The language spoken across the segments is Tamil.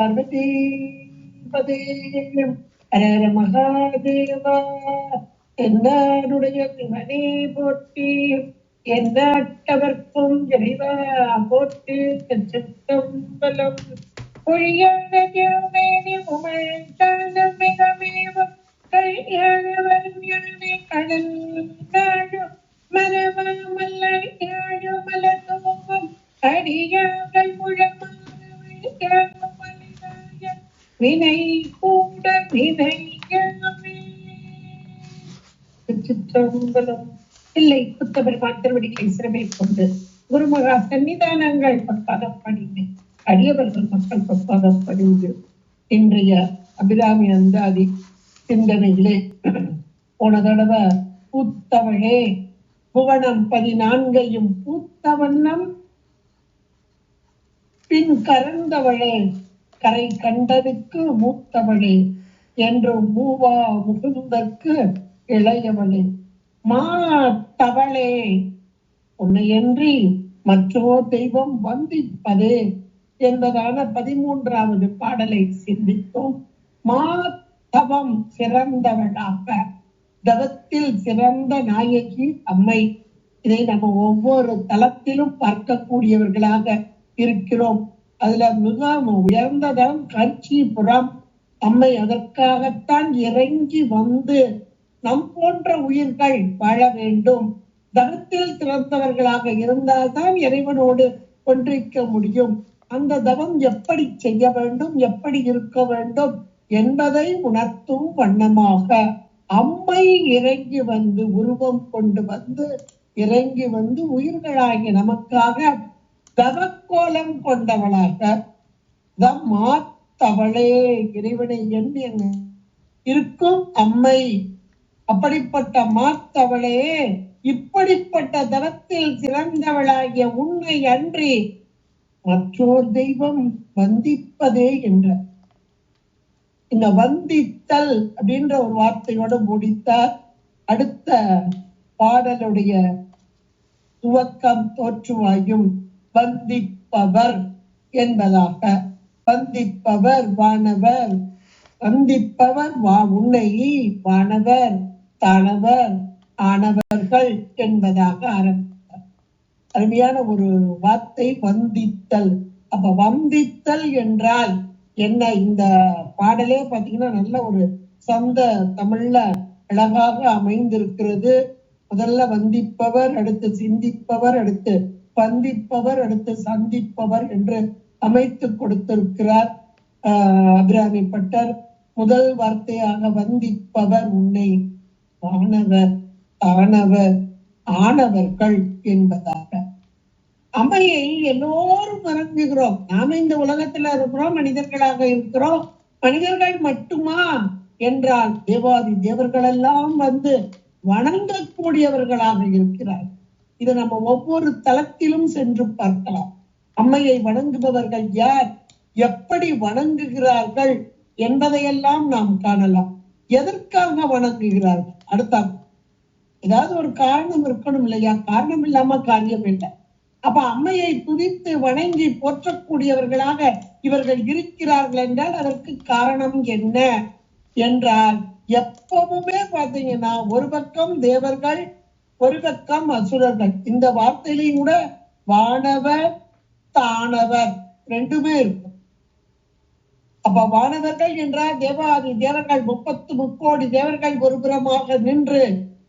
பார்வதி பதே ஹர மகாதேவா. என்னாருடைய சிவனே போற்றி, எந்நாட்டவர்க்கும் இறைவா போற்றி. சிற்றம்பலம். பொய்யான தேவமேனி உமைத்தானம் மிகமேவும் கையானவர் ஞானே கடல் நாடு மரமாமல்லை யாழு மலர்தோவும் அடியார்கள் முழமானவை வினை கூட வினையாமே. சிற்றம்பலம். இல்லை புத்தபெருமான் திருவடிகளை சிறமை கொண்டு குருமகா சன்னிதானங்கள் பற்பாதம் பணிந்து அடியவர்கள் மக்கள் பற்பாதம் பணிந்து இன்றைய அபிராமி அந்தாதி சிந்தனைகளே போன தடவை பூத்தவளே புவனம் 14 பூத்த வண்ணம் பின் கரந்தவளே கரை கண்டதுக்கு மூத்தவளே என்று மூவா முகுந்தற்கு இளையவளே மாத்தவளே உன்னையன்றி மற்றோர் தெய்வம் வந்திப்பதே என்பதான 13வது பாடலை சிந்தித்தோம். மாதவம் சிறந்தவளாக, தவத்தில் சிறந்த நாயகி அம்மை. இதை நம்ம ஒவ்வொரு தளத்திலும் பார்க்கக்கூடியவர்களாக இருக்கிறோம். அதுல மிக உயர்ந்ததான் காஞ்சிபுரம் அம்மை. அதற்காகத்தான் இறங்கி வந்து நம் போன்ற உயிர்கள் வாழ வேண்டும். தவத்தில் சிறந்தவர்களாக இருந்தால்தான் இறைவனோடு ஒன்றிக்க முடியும். அந்த தவம் எப்படி செய்ய வேண்டும், எப்படி இருக்க வேண்டும் என்பதை உணர்த்தும் வண்ணமாக அம்மை இறங்கி வந்து உருவம் கொண்டு வந்து இறங்கி வந்து உயிர்களாகிய நமக்காக தவக்கோலம் கொண்டவளாக மாத்தவளே இறைவனை எண்ணி இருக்கும் அம்மை. அப்படிப்பட்ட மாத்தவளே இப்படிப்பட்ட தவத்தில் சிறந்தவளாகிய உன்னை அன்றி மற்றோர் தெய்வம் வந்திப்பதே என்ற இந்த வந்தித்தல் அப்படின்ற ஒரு வார்த்தையோடு முடித்தார். அடுத்த பாடலுடைய துவக்கம் தோற்றுவாயும் வந்திப்பவர் என்பதாக. வந்திப்பவர் வானவர், வந்திப்பவர் உன்னை வானவர் தானவர் ஆனவர்கள் என்பதாக ஆரம்பித்தார். அருமையான ஒரு வார்த்தை வந்தித்தல். அப்ப வந்தித்தல் என்றால் என்ன? இந்த பாடலே பாத்தீங்கன்னா நல்ல ஒரு சொந்த தமிழ்ல அழகாக அமைந்திருக்கிறது. முதல்ல வந்திப்பவர், அடுத்து சிந்திப்பவர், அடுத்து பந்திப்பவர், அடுத்து சந்திப்பவர் என்று அமைத்து கொடுத்திருக்கிறார் அபிராமி பட்டர். முதல் வார்த்தையாக வந்திப்பவர் உன்னை வானவர் ஆனவர் ஆனவர்கள் என்பதாக. அம்மையை எல்லோரும் வணங்குகிறோம். நாம இந்த உலகத்துல இருக்கிறோம், மனிதர்களாக இருக்கிறோம். மனிதர்கள் மட்டுமா என்றால் தேவாதி தேவர்கள் எல்லாம் வந்து வணங்கக்கூடியவர்களாக இருக்கிறார். இதை நம்ம ஒவ்வொரு தளத்திலும் சென்று பார்க்கலாம். அம்மையை வணங்குபவர்கள் யார், எப்படி வணங்குகிறார்கள் என்பதையெல்லாம் நாம் காணலாம். எதற்காக வணங்குகிறார்கள்? அடுத்த ஏதாவது ஒரு காரணம் இருக்கணும் இல்லையா? காரணம் இல்லாம காரியம் இல்லை. அப்ப அம்மையை துதித்து வணங்கி போற்றக்கூடியவர்களாக இவர்கள் இருக்கிறார்கள் என்றால் அதற்கு காரணம் என்ன என்றால், எப்பவுமே பாத்தீங்கன்னா ஒரு பக்கம் தேவர்கள், ஒரு பக்கம் அசுரர்கள். இந்த வார்த்தையிலையும் கூட வானவர் தானவர் ரெண்டுமே இருக்கும். அப்ப வானவர்கள் என்றால் தேவாதி தேவர்கள் 33 தேவர்கள் ஒரு புறமாக நின்று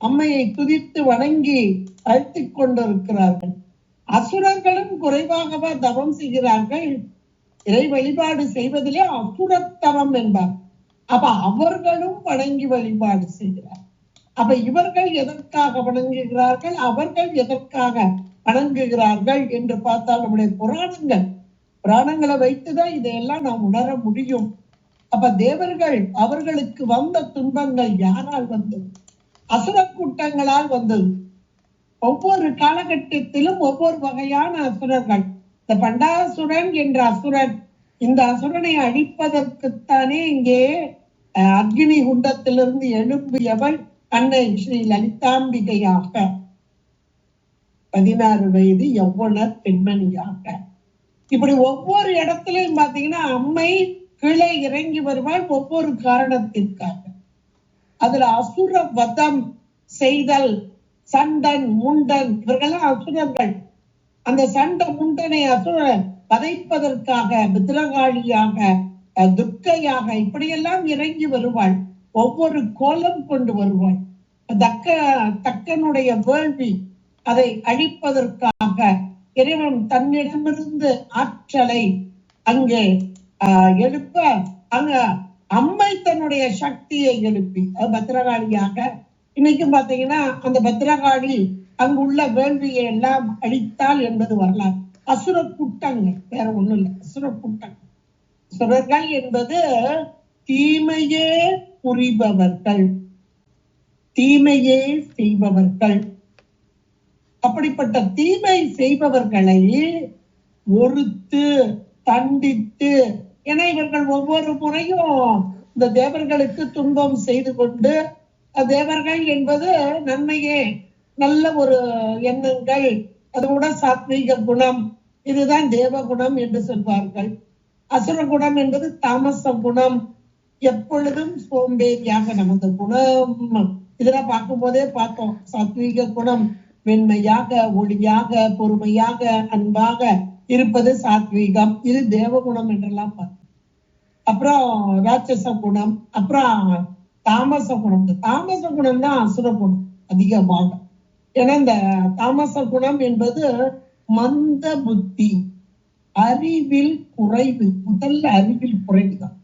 அம்மையை துதித்து வணங்கி அழைத்துக் கொண்டிருக்கிறார்கள். அசுரர்களும் குறைவாகவா தவம் செய்கிறார்கள்? இறை வழிபாடு செய்வதிலே அசுரத்தவம் என்பார். அப்ப அவர்களும் வணங்கி வழிபாடு செய்கிறார். அப்ப இவர்கள் எதற்காக வணங்குகிறார்கள், அவர்கள் எதற்காக வணங்குகிறார்கள் என்று பார்த்தால் நம்முடைய புராணங்களை வைத்துதான் இதையெல்லாம் நாம் உணர முடியும். அப்ப தேவர்கள் அவர்களுக்கு வந்த துன்பங்கள் யாரால் வந்தது? அசுர கூட்டங்களால் வந்தது. ஒவ்வொரு காலகட்டத்திலும் ஒவ்வொரு வகையான அசுரர்கள். இந்த பண்டாசுரன் என்ற அசுரன், இந்த அசுரனை அழிப்பதற்குத்தானே இங்கே அக்னி குண்டத்திலிருந்து எழும்பியவள் அன்னை ஸ்ரீ லலிதாம்பிகையாக 16 வயது யௌவன பெண்மணியாக. இப்படி ஒவ்வொரு இடத்துலயும் பாத்தீங்கன்னா அம்மை கீழே இறங்கி வருவாள் ஒவ்வொரு காரணத்திற்காக. அதுல அசுர வதம் செய்தல், சண்டன் முண்டன் இவர்கள்லாம் அசுரர்கள். அந்த சண்ட முண்டனை அசுர வதைப்பதற்காக பித்ரகாளியாக, துர்க்கையாக இப்படியெல்லாம் இறங்கி வருவாள். ஒவ்வொரு கோலம் கொண்டு வருவாள். தக்கனுடைய வேள்வி அதை அழிப்பதற்காக இறைவன் தன்னிடமிருந்து ஆற்றலை அங்கே எழுப்ப, அங்க அம்மை தன்னுடைய சக்தியை எழுப்பி பத்ரகாளியாக இன்னைக்கும் பாத்தீங்கன்னா அந்த பத்ரகாளி அங்குள்ள வேள்வியை எல்லாம் அழித்தாள் என்பது வரலாறு. அசுர கூட்டங்கள், வேற ஒண்ணும் இல்லை, அசுர கூட்டங்கள். அசுரர்கள் என்பது தீமையே புரிபவர்கள், தீமையே செய்பவர்கள். அப்படிப்பட்ட தீமை செய்பவர்களை ஒருத்து தண்டித்து, ஏன்னா இவர்கள் ஒவ்வொரு முறையும் இந்த தேவர்களுக்கு துன்பம் செய்து கொண்டு, தேவர்கள் என்பது நன்மையே, நல்ல ஒரு எண்ணங்கள், அதோட சாத்வீக குணம், இதுதான் தேவ குணம் என்று சொல்வார்கள். அசுர குணம் என்பது தாமச குணம், எப்பொழுதும் சோம்பேறியாக நமது குணம். இதெல்லாம் பார்க்கும் போதே பார்த்தோம். சாத்வீக குணம் வெண்மையாக, ஒளியாக, பொறுமையாக, அன்பாக இருப்பது சாத்வீகம், இது தேவகுணம் என்றெல்லாம் பார்த்தோம். அப்புறம் ராட்சச குணம், அப்புறம் தாமச குணம். தாமச குணம் தான் அசுர குணம் அதிகமாக. ஏன்னா இந்த தாமச குணம் என்பது மந்த புத்தி, அறிவில் குறைவு. முதல்ல அறிவில் குறைவுதான்.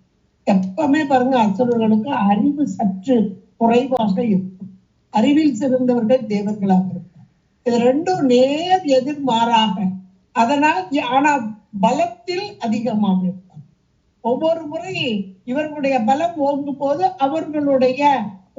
எப்பவுமே பாருங்க, அசுரர்களுக்கு அறிவு சற்று குறைவாக இருக்கும். அறிவில் சிறந்தவர்கள் தேவர்களாக இருக்கும். இது ரெண்டும் நேர் எதிர்மாறாக. அதனால் ஆனா பலத்தில் அதிகமாக இருக்கும். ஒவ்வொரு முறை இவர்களுடைய பலம் ஓங்கும் போது அவர்களுடைய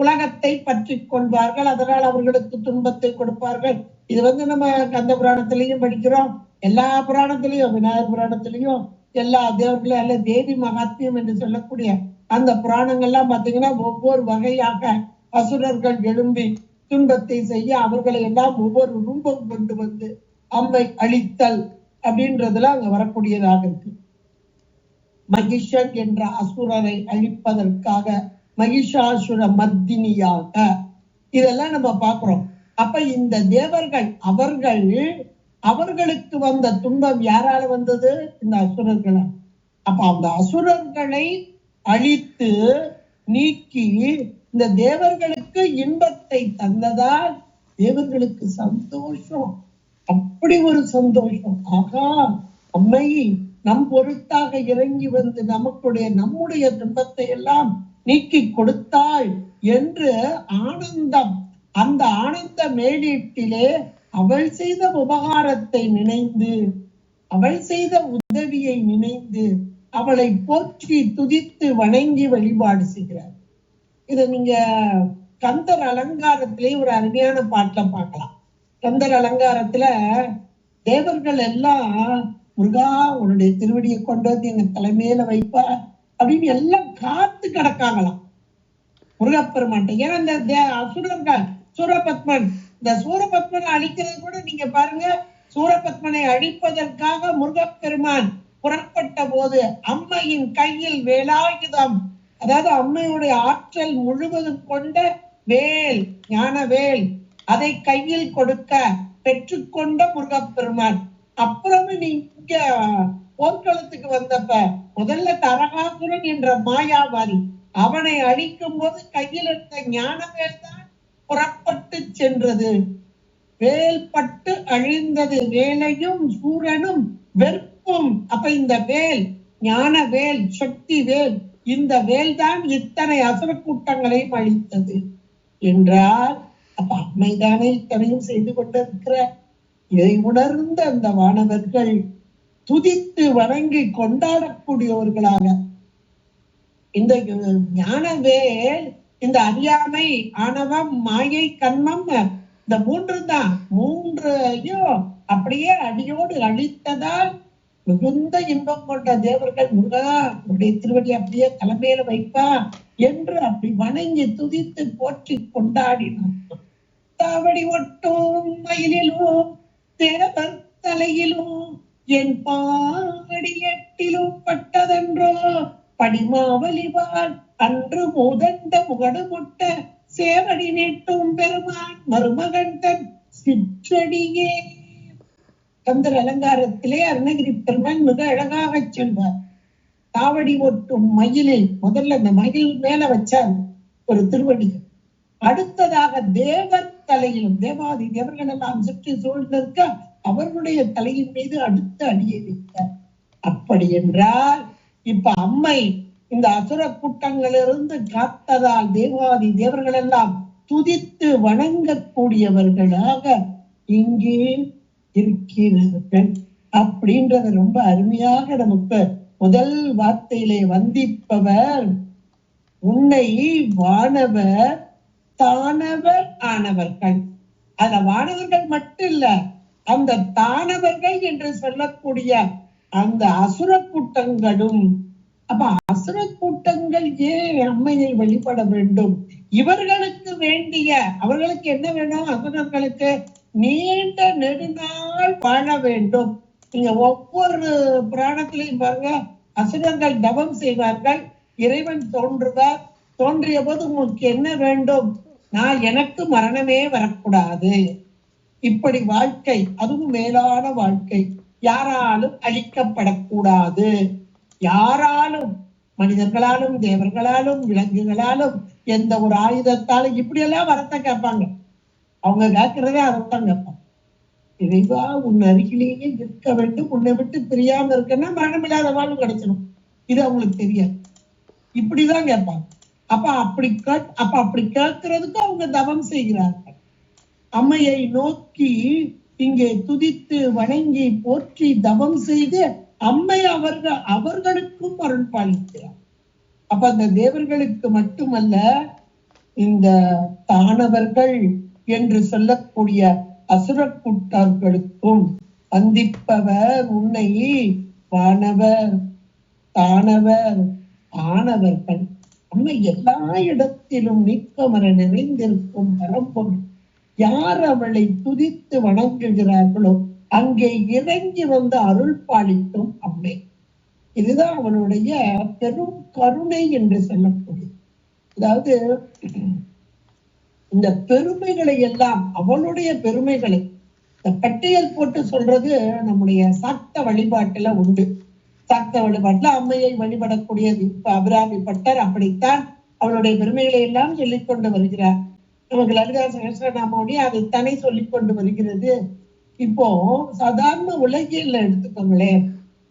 உலகத்தை பற்றி கொள்வார்கள். அதனால் அவர்களுக்கு துன்பத்தை கொடுப்பார்கள். இது நம்ம கந்த புராணத்திலையும் படிக்கிறோம், எல்லா புராணத்திலையும், விநாயகர் புராணத்திலையும், எல்லா தேவர்களும், அல்ல தேவி மகாத்மியம் என்று சொல்லக்கூடிய அந்த புராணங்கள்லாம் பாத்தீங்கன்னா ஒவ்வொரு வகையாக அசுரர்கள் எழும்பி துன்பத்தை செய்ய அவர்களை எல்லாம் ஒவ்வொரு ரூபம் கொண்டு வந்து அம்மை அழித்தல் அப்படின்றதுல அங்க வரக்கூடியதாக இருக்கு. மகிஷன் என்ற அசுரரை அழிப்பதற்காக மகிஷாசுர மர்தினியாக இதெல்லாம் நம்ம பார்க்கிறோம். அப்ப இந்த தேவர்கள் அவர்களுக்கு வந்த துன்பம் யாரால வந்தது? இந்த அசுரர்களால். அப்ப அந்த அசுரர்களை அழித்து நீக்கி இந்த தேவர்களுக்கு இன்பத்தை தந்ததால் தேவர்களுக்கு சந்தோஷம், அப்படி ஒரு சந்தோஷம். ஆகா, அம்மை நம் பொருட்டாக இறங்கி வந்து நம்முடைய துன்பத்தை எல்லாம் நீக்கி கொடுத்தாள் என்று ஆனந்தம். அந்த ஆனந்த மேலீட்டிலே அவள் செய்த உபகாரத்தை நினைந்து, அவள் செய்த உதவியை நினைந்து அவளை போற்றி துதித்து வணங்கி வழிபாடு செய்கிறார். இதை நீங்க கந்தர் அலங்காரத்திலே ஒரு அருமையான பாட்டுல பார்க்கலாம். கந்தர் அலங்காரத்துல தேவர்கள் எல்லாம் முருகா உன்னுடைய திருவடியை கொண்டு வந்து எங்க தலைமையில வைப்பா அப்படின்னு எல்லாம் காத்து கிடக்காங்களாம் முருகப்பெருமான். ஏன்னா இந்த அசுரர்கள் சூரபத்மன், இந்த சூரபத்மனை அழிக்கிறது கூட நீங்க பாருங்க, சூரபத்மனை அழிப்பதற்காக முருகப்பெருமான் புறப்பட்ட போது அம்மையின் கையில் வேலாயுதம், அதாவது அம்மையுடைய ஆற்றல் முழுவதும் கொண்ட வேல், ஞான வேல், அதை கையில் கொடுக்க பெற்றுக்கொண்ட முருகப்பெருமான். அப்புறமே நீங்க போர்க்களத்துக்கு வந்தப்ப முதல்ல தரகாசுரன் என்ற மாயாவாரி, அவனை அழிக்கும் போது கையில் இருந்த ஞான வேல் தான் புறப்பட்டு சென்றது. வேல் பட்டு அழிந்தது வேலையும் சூரனும் வெறுப்பும். அப்ப இந்த வேல், ஞான வேல், சக்தி வேல், இந்த வேல் தான் இத்தனை அசுர கூட்டங்களையும் அழித்தது என்றால், அப்ப அம்மைதானே இத்தனையும் செய்து கொண்டிருக்கிற. இதை உணர்ந்த அந்த வானவர்கள் துதித்து வணங்கி கொண்டாடக்கூடியவர்களாக இந்த ஞான வேல், இந்த அறியாமை, ஆணவம், மாயை, கண்மம், இந்த மூன்றையும் அப்படியே அடியோடு அழித்ததால் மிகுந்த இன்பம் கொண்ட தேவர்கள் முருகா உடைய திருவடி அப்படியே தலைமையில வைப்பா என்று அப்படி வணங்கி துதித்து போற்றி கொண்டாடினார். தாவடி ஒட்டும் மயிலிலும் தேவர் தலையிலும் என் பாடி எட்டிலும் பட்டதென்றோ படிமாவலிவான் அன்று முதண்ட முகடு முட்ட சேவடி நீட்டும் பெருமான் மருமகன் தன் சிற்றடியே. கந்தர் அலங்காரத்திலே அருணகிரி பெருமான் மிக அழகாக சொல்வார். காவடி ஒட்டும் மயிலில் முதல்ல அந்த மயில் மேல வச்சார் ஒரு திருவடி. அடுத்ததாக தேவர் தலையிலும் தேவாதி தேவர்கள் எல்லாம் சுற்றி சூழ்ந்திருக்க அவர்களுடைய தலையின் மீது அடுத்த அடியை வைத்தார். அப்படி என்றால் இப்ப அம்மை இந்த அசுர கூட்டங்களிலிருந்து காத்ததால் தேவாதி தேவர்கள் எல்லாம் துதித்து வணங்கக்கூடியவர்களாக இங்கே இருக்கிறார்கள் அப்படின்றத ரொம்ப அருமையாக நமக்கு முதல் வார்த்தையிலே வந்திப்பவர் உன்னை வானவர் தானவர் ஆனவர்கள். அதுல வானவர்கள் மட்டும் இல்ல, அந்த தானவர்கள் என்று சொல்லக்கூடிய அந்த அசுர கூட்டங்களும். அப்ப அசுர கூட்டங்கள் ஏன் அம்மையை வழிபட வேண்டும்? இவர்களுக்கு வேண்டிய அவர்களுக்கு என்ன வேணும்? அசுரர்களுக்கு நீண்ட நெடுநாள் வாழ வேண்டும். நீங்க ஒவ்வொரு புராணத்திலையும் பாருங்க, அசுரர்கள் தவம் செய்வார்கள், இறைவன் தோன்றுவார். தோன்றிய போது உங்களுக்கு என்ன வேண்டும்? நான் எனக்கு மரணமே வரக்கூடாது, இப்படி வாழ்க்கை, அதுவும் மேலான வாழ்க்கை, யாராலும் அழிக்கப்படக்கூடாது, யாராலும் மனிதர்களாலும் தேவர்களாலும் விலங்குகளாலும் எந்த ஒரு ஆயுதத்தாலும் இப்படி எல்லாம் வரத்தை கேட்பாங்க. அவங்க கேட்கிறதே அதைத்தான் கேட்பாங்க. இறைவா உன் அருகிலேயே இருக்க வேண்டும், உன்னை விட்டு பிரியாம இருக்குன்னா மரணமில்லாத வாழ்வு கிடைச்சிடும். இது அவங்களுக்கு தெரியாது, இப்படிதான் கேட்பாங்க. அப்படி கேட்கறதுக்கு அவங்க தவம் செய்கிறார்கள். அம்மையை நோக்கி இங்கே துதித்து வணங்கி போற்றி தவம் செய்து அம்மை அவர்களுக்கும் அருள் பாலிக்கிறார். அப்ப அந்த தேவர்களுக்கு மட்டுமல்ல, இந்த தானவர்கள் என்று சொல்லக்கூடிய அசுர கூட்டர்களுக்கும் வந்திப்பவர் உன்னை வானவர் தானவர் ஆனவர்கள். அம்மை எல்லா இடத்திலும் நீக்கமர நிறைந்திருக்கும் பரம்பொருள். யார் அவளை துதித்து வணங்குகிறார்களோ அங்கே இறங்கி வந்து அருள் பாலிக்கும் அம்மை. இதுதான் அவளுடைய பெரும் கருணை என்று சொல்லக்கூடிய. அதாவது இந்த பெருமைகளை எல்லாம், அவளுடைய பெருமைகளை இந்த பட்டியல் போட்டு சொல்றது நம்முடைய சாக்த வழிபாட்டுல உண்டு. சாக்த வழிபாட்டுல அம்மையை வழிபடக்கூடியது. இப்ப அபிராமி பட்டர் அப்படித்தான் அவளுடைய பெருமைகளை எல்லாம் சொல்லிக் கொண்டு வருகிறார். நமக்கு லலிதா சகஸ்ரநாமாவளி அதைத்தானே சொல்லிக் கொண்டு வருகிறது. இப்போ சாதாரண உலகியல்ல எடுத்துக்கோங்களேன்,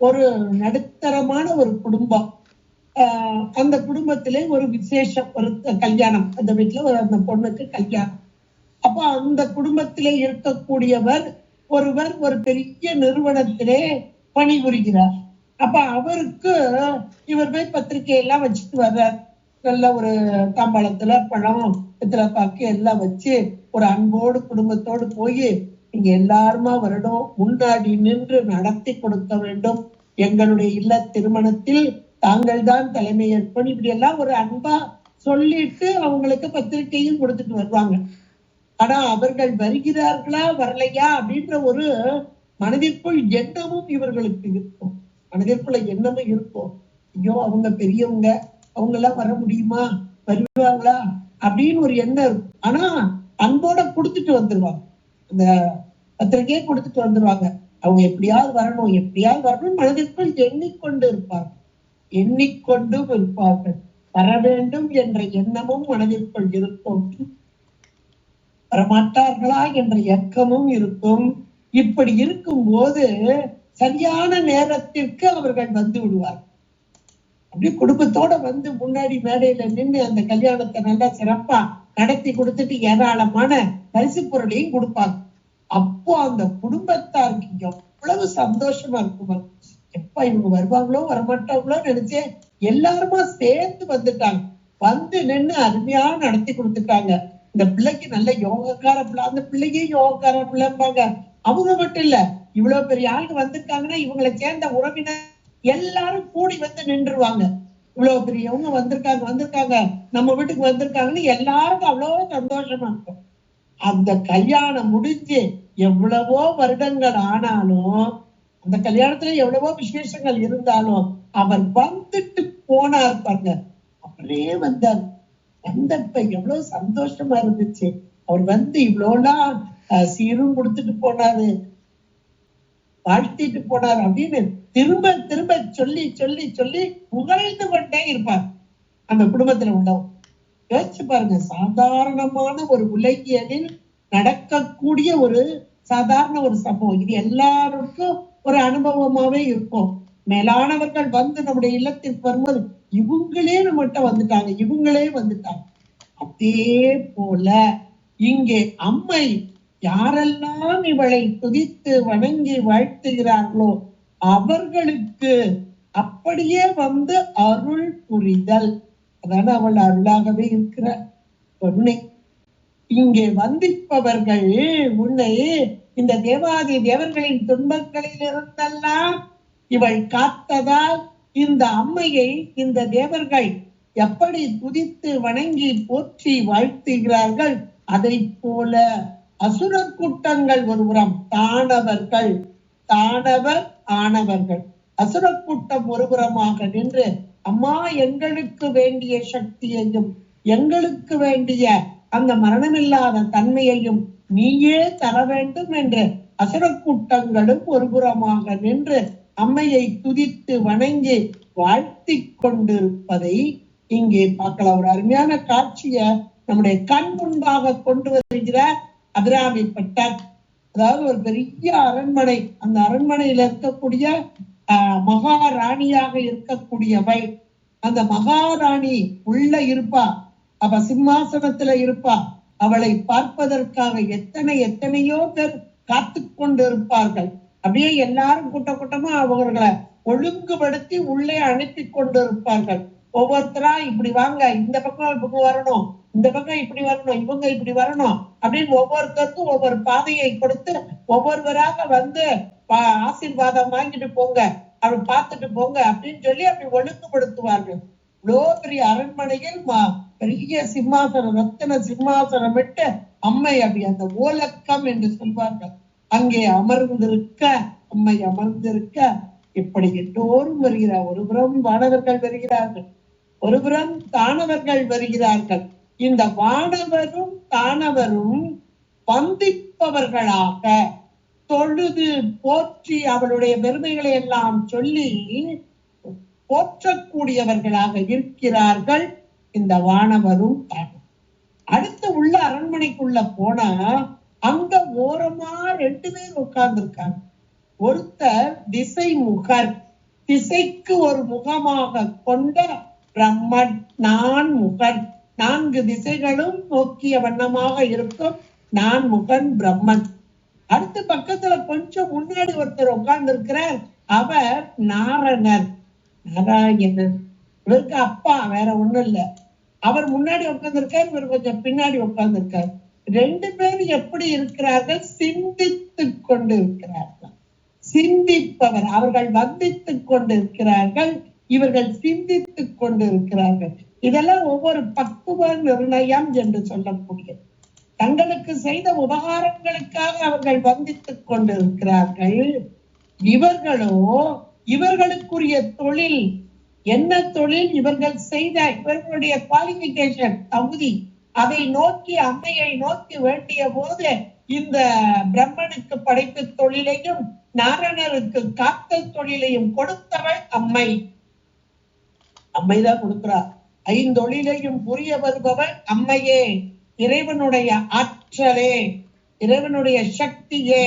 ஒரு நடுத்தரமான ஒரு குடும்பம், அந்த குடும்பத்திலே ஒரு விசேஷம், ஒரு கல்யாணம், அந்த வீட்டுல அந்த பொண்ணுக்கு கல்யாணம். அப்ப அந்த குடும்பத்திலே இருக்கக்கூடியவர் ஒருவர் ஒரு பெரிய நிறுவனத்திலே பணிபுரிகிறார். அப்ப அவருக்கு இவர் போய் பத்திரிகை எல்லாம் வச்சுட்டு வர்றார். நல்ல ஒரு தாம்பாளத்துல பழம் பித்தளை பாக்கு எல்லாம் வச்சு ஒரு அன்போடு குடும்பத்தோடு போய் நீங்க எல்லாருமா வரணும், முன்னாடி நின்று நடத்தி கொடுக்க வேண்டும், எங்களுடைய இல்ல திருமணத்தில் தாங்கள் தான் தலைமை ஏற்போம், இப்படி எல்லாம் ஒரு அன்பா சொல்லிட்டு அவங்களுக்கு பத்திரிகையும் கொடுத்துட்டு வருவாங்க. ஆனா அவர்கள் வருகிறார்களா வரலையா அப்படின்ற ஒரு மனதிற்குள் எண்ணமும் இவர்களுக்கு இருக்கும். மனதிற்குள்ள எண்ணமும் இருக்கும், ஐயோ அவங்க பெரியவங்க, அவங்க எல்லாம் வர முடியுமா, வருவாங்களா அப்படின்னு ஒரு எண்ணம் இருக்கும். ஆனா அன்போட கொடுத்துட்டு வந்துருவாங்க, அந்த பத்திரிகையே கொடுத்துட்டு வந்துருவாங்க. அவங்க எப்படியாவது வரணும் மனதிற்குள் எண்ணிக்கொண்டு இருப்பார்கள். வர வேண்டும் என்ற எண்ணமும் மனதிற்குள் இருக்கும், வரமாட்டார்களா என்ற இயக்கமும் இருக்கும். இப்படி இருக்கும் போது சரியான நேரத்திற்கு அவர்கள் வந்து விடுவார்கள். அப்படி குடும்பத்தோட வந்து முன்னாடி மேடையில நின்று அந்த கல்யாணத்தை நல்லா சிறப்பா நடத்தி கொடுத்துட்டு ஏராளமான பரிசு பொருளையும் கொடுப்பாங்க. அப்போ அந்த குடும்பத்தாருக்கு எவ்வளவு சந்தோஷமா இருக்கும். எப்ப இவங்க வருவாங்களோ வரமாட்டாங்களோ நினைச்சே எல்லாருமா சேர்ந்து வந்துட்டாங்க. வந்து நின்று அருமையா நடத்தி கொடுத்துட்டாங்க. இந்த பிள்ளைக்கு நல்ல யோகக்கார பிள்ளை, அந்த பிள்ளைக்கும் யோகக்கார பிள்ளைம்பாங்க. அவங்க மட்டும் இல்ல, இவ்வளவு பெரிய ஆளுங்க வந்திருக்காங்கன்னா இவங்களை சேர்ந்த உறவினர் எல்லாரும் கூடி வந்து நின்றுவாங்க. இவ்வளவு பெரியவங்க வந்திருக்காங்க நம்ம வீட்டுக்கு வந்திருக்காங்கன்னு எல்லாருக்கும் அவ்வளவு சந்தோஷமா இருக்கும். அந்த கல்யாணம் முடிஞ்சு எவ்வளவோ வருடங்கள் ஆனாலும், அந்த கல்யாணத்துல எவ்வளவோ விசேஷங்கள் இருந்தாலும் அவர் வந்துட்டு போனார் பாருங்க. அப்படியே வந்தார். வந்தப்ப எவ்வளவு சந்தோஷமா இருந்துச்சு. அவர் வந்து இவ்வளவுலாம் சீரும் கொடுத்துட்டு போனாரு, வாழ்த்திட்டு போனார் அப்படின்னு திரும்ப திரும்ப சொல்லி சொல்லி சொல்லி புகழ்ந்து கொண்டே இருப்பார் அந்த குடும்பத்துல உள்ளவங்க. யோசிச்சு பாருங்க, சாதாரணமான ஒரு உலகியலில் நடக்கக்கூடிய ஒரு சாதாரண ஒரு சம்பவம். இது எல்லாருக்கும் ஒரு அனுபவமாவே இருக்கும். மேலானவர்கள் வந்து நம்முடைய இல்லத்திற்கு வரும்போது இவங்களே நம்மகிட்ட வந்துட்டாங்க, இவங்களே வந்துட்டாங்க. அதே போல இங்கே அம்மை யாரெல்லாம் இவளை துதித்து வணங்கி வாழ்த்துகிறார்களோ அவர்களுக்கு அப்படியே வந்து அருள் புரிதல். அதான அவள் அருளாகவே இருக்கிற பொண்ணை. இங்கே வந்திப்பவர்கள் உன்னை இந்த தேவாதி தேவர்களின் துன்பங்களில் இருந்தெல்லாம் இவள் காத்ததால் இந்த அம்மையை இந்த தேவர்கள் எப்படி துதித்து வணங்கி போற்றி வாழ்த்துகிறார்கள். அதை போல அசுர கூட்டங்கள் ஒருபுறம், தானவர்கள், தானவர் ஆனவர்கள், அசுர கூட்டம் ஒருபுறமாக நின்று அம்மா எங்களுக்கு வேண்டிய சக்தியையும் எங்களுக்கு வேண்டிய அந்த மரணமில்லாத தன்மையையும் நீயே தர வேண்டும் என்று அசுர கூட்டங்களும் ஒருபுறமாக நின்று அம்மையை துதித்து வணங்கி வாழ்த்தி கொண்டிருப்பதை இங்கே பார்க்கலாம். ஒரு அருமையான காட்சிய நம்முடைய கண் முன்பாக கொண்டு வருகிறார் அபிராமி பட்டர். அதாவது ஒரு பெரிய அரண்மனை, அந்த அரண்மனையில இருக்கக்கூடிய மகாராணியாக இருக்கக்கூடியவள். அந்த மகாராணி உள்ள இருப்பா, அவ சிம்மாசனத்துல இருப்பா. அவளை பார்ப்பதற்காக எத்தனையோ பேர் காத்து கொண்டு இருப்பார்கள். அப்படியே எல்லாரும் கூட்ட கூட்டமா அவர்களை ஒழுங்குபடுத்தி உள்ளே அனுப்பி கொண்டு இருப்பார்கள். ஒவ்வொருத்தரா இப்படி வாங்க, இந்த பக்கம் இப்படி வரணும், இந்த பக்கம் இப்படி வரணும், இவங்க இப்படி வரணும் அப்படின்னு ஒவ்வொருத்தருக்கும் ஒவ்வொரு பாதையை கொடுத்து ஒவ்வொருவராக வந்து ஆசீர்வாதம் வாங்கிட்டு போங்க, அப்படி பார்த்துட்டு போங்க அப்படின்னு சொல்லி அப்படி ஒழுங்குபடுத்துவார்கள். இவ்வளோ பெரிய அரண்மனையில் பெரிய சிம்மாசனம், ரத்தின சிம்மாசனம் விட்டு அம்மை அப்படி அந்த ஓலக்கம் என்று சொல்வார்கள் அங்கே அமர்ந்திருக்க, அம்மை அமர்ந்திருக்க இப்படி எல்லோரும் வருகிறார். ஒருபுறம் வானவர்கள் வருகிறார்கள், ஒருபுறம் தானவர்கள் வருகிறார்கள். இந்த வானவரும் தானவரும் வந்திப்பவர்களாக தொழுது போற்றி அவளுடைய பெருமைகளை எல்லாம் சொல்லி போற்றக்கூடியவர்களாக இருக்கிறார்கள் இந்த வானவரும் தானவரும். அடுத்து உள்ள அரண்மனைக்குள்ள போனா அங்க ஓரமா 2 பேர் உட்கார்ந்து இருக்காங்க. ஒருத்தர் திசை முகர், திசைக்கு ஒரு முகமாக கொண்ட பிரம்மன், நான் முகன், 4 திசைகளும் நோக்கிய வண்ணமாக இருக்கும் நான் முகன் பிரம்மன். அடுத்த பக்கத்துல கொஞ்சம் முன்னாடி ஒருத்தர் உட்கார்ந்து இருக்கிறார், அவர் நாரணர், நாராயணன். இவருக்கு அப்பா, வேற ஒண்ணும் இல்ல. அவர் முன்னாடி உட்கார்ந்து இருக்கார், இவர் கொஞ்சம் பின்னாடி உட்கார்ந்து இருக்கார். 2 பேரும் எப்படி இருக்கிறார்கள்? சிந்தித்துக் கொண்டு இருக்கிறார்கள். சிந்திப்பவர், அவர்கள் வந்தித்துக் கொண்டு இருக்கிறார்கள், இவர்கள் சிந்தித்துக் கொண்டு இருக்கிறார்கள். இதெல்லாம் ஒவ்வொரு பக்குவ நிர்ணயம் என்று சொல்லக்கூடியது. தங்களுக்கு செய்த உபகாரங்களுக்காக அவர்கள் வந்தித்துக் கொண்டு இருக்கிறார்கள். இவர்களோ இவர்களுக்குரிய தொழில் என்ன தொழில், இவர்கள் செய்த இவர்களுடைய குவாலிபிகேஷன், தகுதி, அதை நோக்கி அம்மையை நோக்கி வேண்டிய போது இந்த பிரம்மனுக்கு படைப்பு தொழிலையும் நாரணருக்கு காத்தல் தொழிலையும் கொடுத்தவள் அம்மை. அம்மைதான் கொடுக்கிறார். 5 தொழிலையும் புரிய வருபவள் அம்மையே. இறைவனுடைய ஆற்றலே, இறைவனுடைய சக்தியே,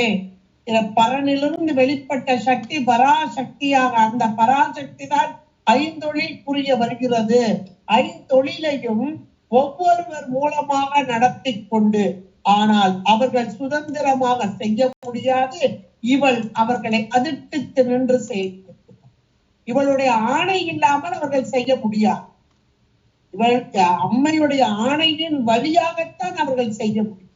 பரனிலிருந்து வெளிப்பட்ட சக்தி பராசக்தியாக, அந்த பராசக்தி தான் 5 தொழில் புரிய வருகிறது. 5 தொழிலையும் ஒவ்வொருவர் மூலமாக நடத்தி கொண்டு, ஆனால் அவர்கள் சுதந்திரமாக செய்ய முடியாது. இவள் அவர்களை அதிர்த்து நின்று செயல்படுத்துவார். இவளுடைய ஆணை இல்லாமல் அவர்கள் செய்ய முடியாது. இவளுக்கு அம்மையுடைய ஆணையின் வழியாகத்தான் அவர்கள் செய்ய முடியும்.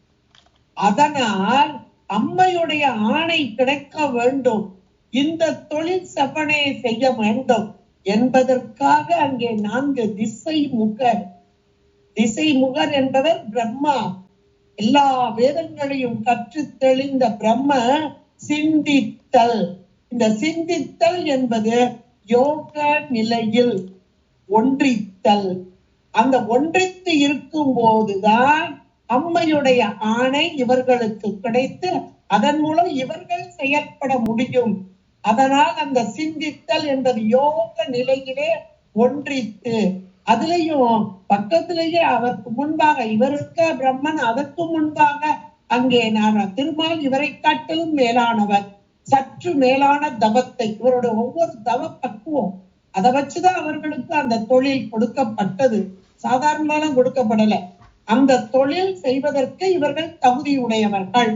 அதனால் அம்மையுடைய ஆணை கிடைக்க வேண்டும், இந்த தொழில் செவ்வனே செய்ய வேண்டும் என்பதற்காக அங்கே 4 திசை முகர். திசை முகர் என்பவர் பிரம்மா. எல்லா வேதங்களையும் கற்று தெளிந்த பிரம்ம சிந்தித்தல். இந்த சிந்தித்தல் என்பது யோக நிலையில் ஒன்றித்தல். அந்த ஒன்றித்து இருக்கும் போதுதான் அம்மையுடைய ஆணை இவர்களுக்கு கிடைத்து அதன் மூலம் இவர்கள் செயற்பட முடியும். அதனால் அந்த சிந்தித்தல் என்பது யோக நிலையிலே ஒன்றித்து, அதுலயும் பக்கத்திலேயே அவருக்கு முன்பாக இவர் இருக்க பிரம்மன், அதற்கு முன்பாக அங்கே திருமால் இவரை காட்டிலும் மேலானவர், சற்று மேலான தவத்தை, இவருடைய ஒவ்வொரு தவ பக்குவம் அதை வச்சுதான் அவர்களுக்கு அந்த தொழில் கொடுக்கப்பட்டது. சாதாரணமான கொடுக்கப்படல. அந்த தொழில் செய்வதற்கு இவர்கள் தகுதியுடையவர்கள்.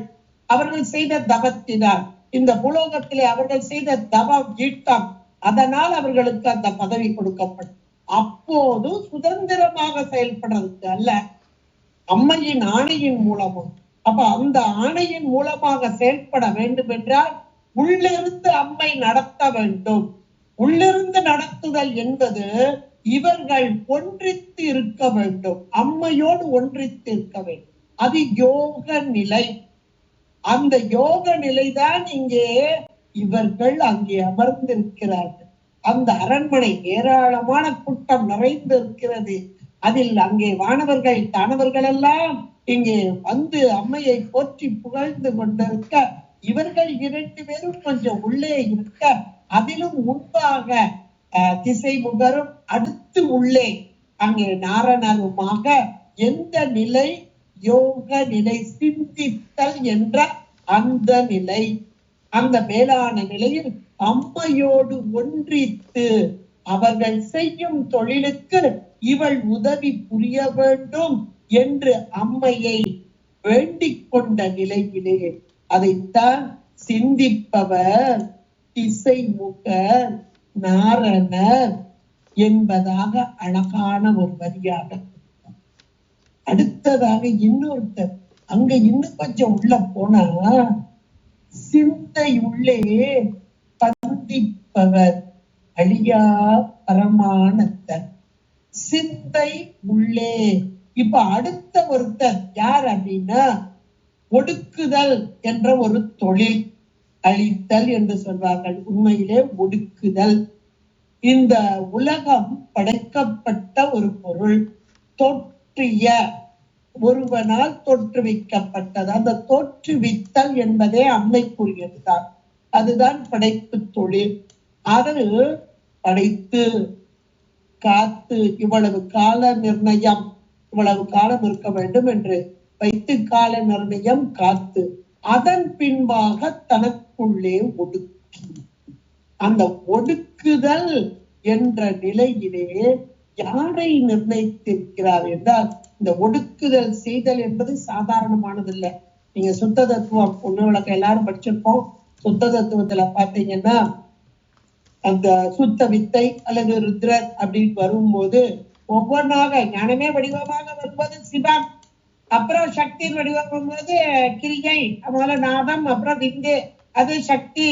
அவர்கள் செய்த தவத்தினால், இந்த பூலோகத்திலே அவர்கள் செய்த தவ ஈட்டம், அதனால் அவர்களுக்கு அந்த பதவி கொடுக்கப்படும். அப்போது சுதந்திரமாக செயல்படுறதுக்கு அல்ல, அம்மையின் ஆணையின் மூலமும். அப்ப அந்த ஆணையின் மூலமாக செயல்பட வேண்டும் என்றால் உள்ளிருந்து அம்மை நடத்த வேண்டும். உள்ளிருந்து நடத்துதல் என்பது இவர்கள் ஒன்றித்து இருக்க வேண்டும், அம்மையோடு ஒன்றித்து இருக்க வேண்டும். அது யோக நிலை. அந்த யோக நிலைதான் இங்கே இவர்கள் அங்கே அமர்ந்திருக்கிறார்கள். அந்த அரண்மனை ஏராளமான கூட்டம் நிறைந்திருக்கிறது. அதில் அங்கே வானவர்கள் தானவர்கள் எல்லாம் இங்கே வந்து அம்மையை போற்றி புகழ்ந்து கொண்டிருக்க, இவர்கள் 2 பேரும் கொஞ்சம் உள்ளே இருக்க, அதிலும் முன்பாக திசைமுகரும் அடுத்து உள்ளே அங்கே நாரணருமாக எந்த நிலை? யோக நிலை, சிந்தித்தல் என்ற அந்த நிலை. அந்த மேலான நிலையில் அம்மையோடு ஒன்றித்து அவர்கள் செய்யும் தொழிலுக்கு இவள் உதவி புரிய வேண்டும் என்று அம்மையை வேண்டிக் கொண்ட நிலையிலே அதைத்தான் சிந்திப்பவர் திசைமுகர் நாரணர் என்பதாக அழகான ஒரு வரியாக. அடுத்ததாக இன்னொருத்தர் அங்க இன்னும் கொஞ்சம் உள்ள போனா, சிந்தை உள்ளே பந்திப்பவர் அழியா பரமானத்தர். சிந்தை உள்ளே. இப்ப அடுத்த ஒருத்தர் யார் அப்படின்னா, ஒடுக்குதல் என்ற ஒரு தொழில், அழித்தல் என்று சொல்வார்கள், உண்மையிலே ஒடுக்குதல். இந்த உலகம் படைக்கப்பட்ட ஒரு பொருள், தோற்றிய ஒருவனால் தோற்றுவிக்கப்பட்டது. அந்த தோற்றுவித்தல் என்பதே அம்மைக்குரியதுதான். அதுதான் படைப்பு தொழில். அது படைத்து காத்து இவ்வளவு கால நிர்ணயம், இவ்வளவு காலம் இருக்க வேண்டும் என்று வைத்து கால நிர்ணயம் காத்து, அதன் பின்பாக தனக்குள்ளே ஒடுக்கி, அந்த ஒடுக்குதல் என்ற நிலையிலே யாரை நிர்ணயித்திருக்கிறார் என்றால், இந்த ஒடுக்குதல் செய்தல் என்பது சாதாரணமானதில்லை. நீங்க சுத்த தத்துவம் ஒண்ணு விளக்க எல்லாரும் படிச்சிருப்போம். சுத்த தத்துவத்துல பாத்தீங்கன்னா அந்த சுத்த வித்தை அல்லது ருத்ரர் அப்படின்னு வரும்போது ஒவ்வொன்றாக ஞானமே வடிவமாக வரும்போது சிவம், அப்புறம் சக்தி வடிவம் வரும்போது கிரியை, முதல்ல நாதம், அப்புறம் விந்து, அது சக்தி,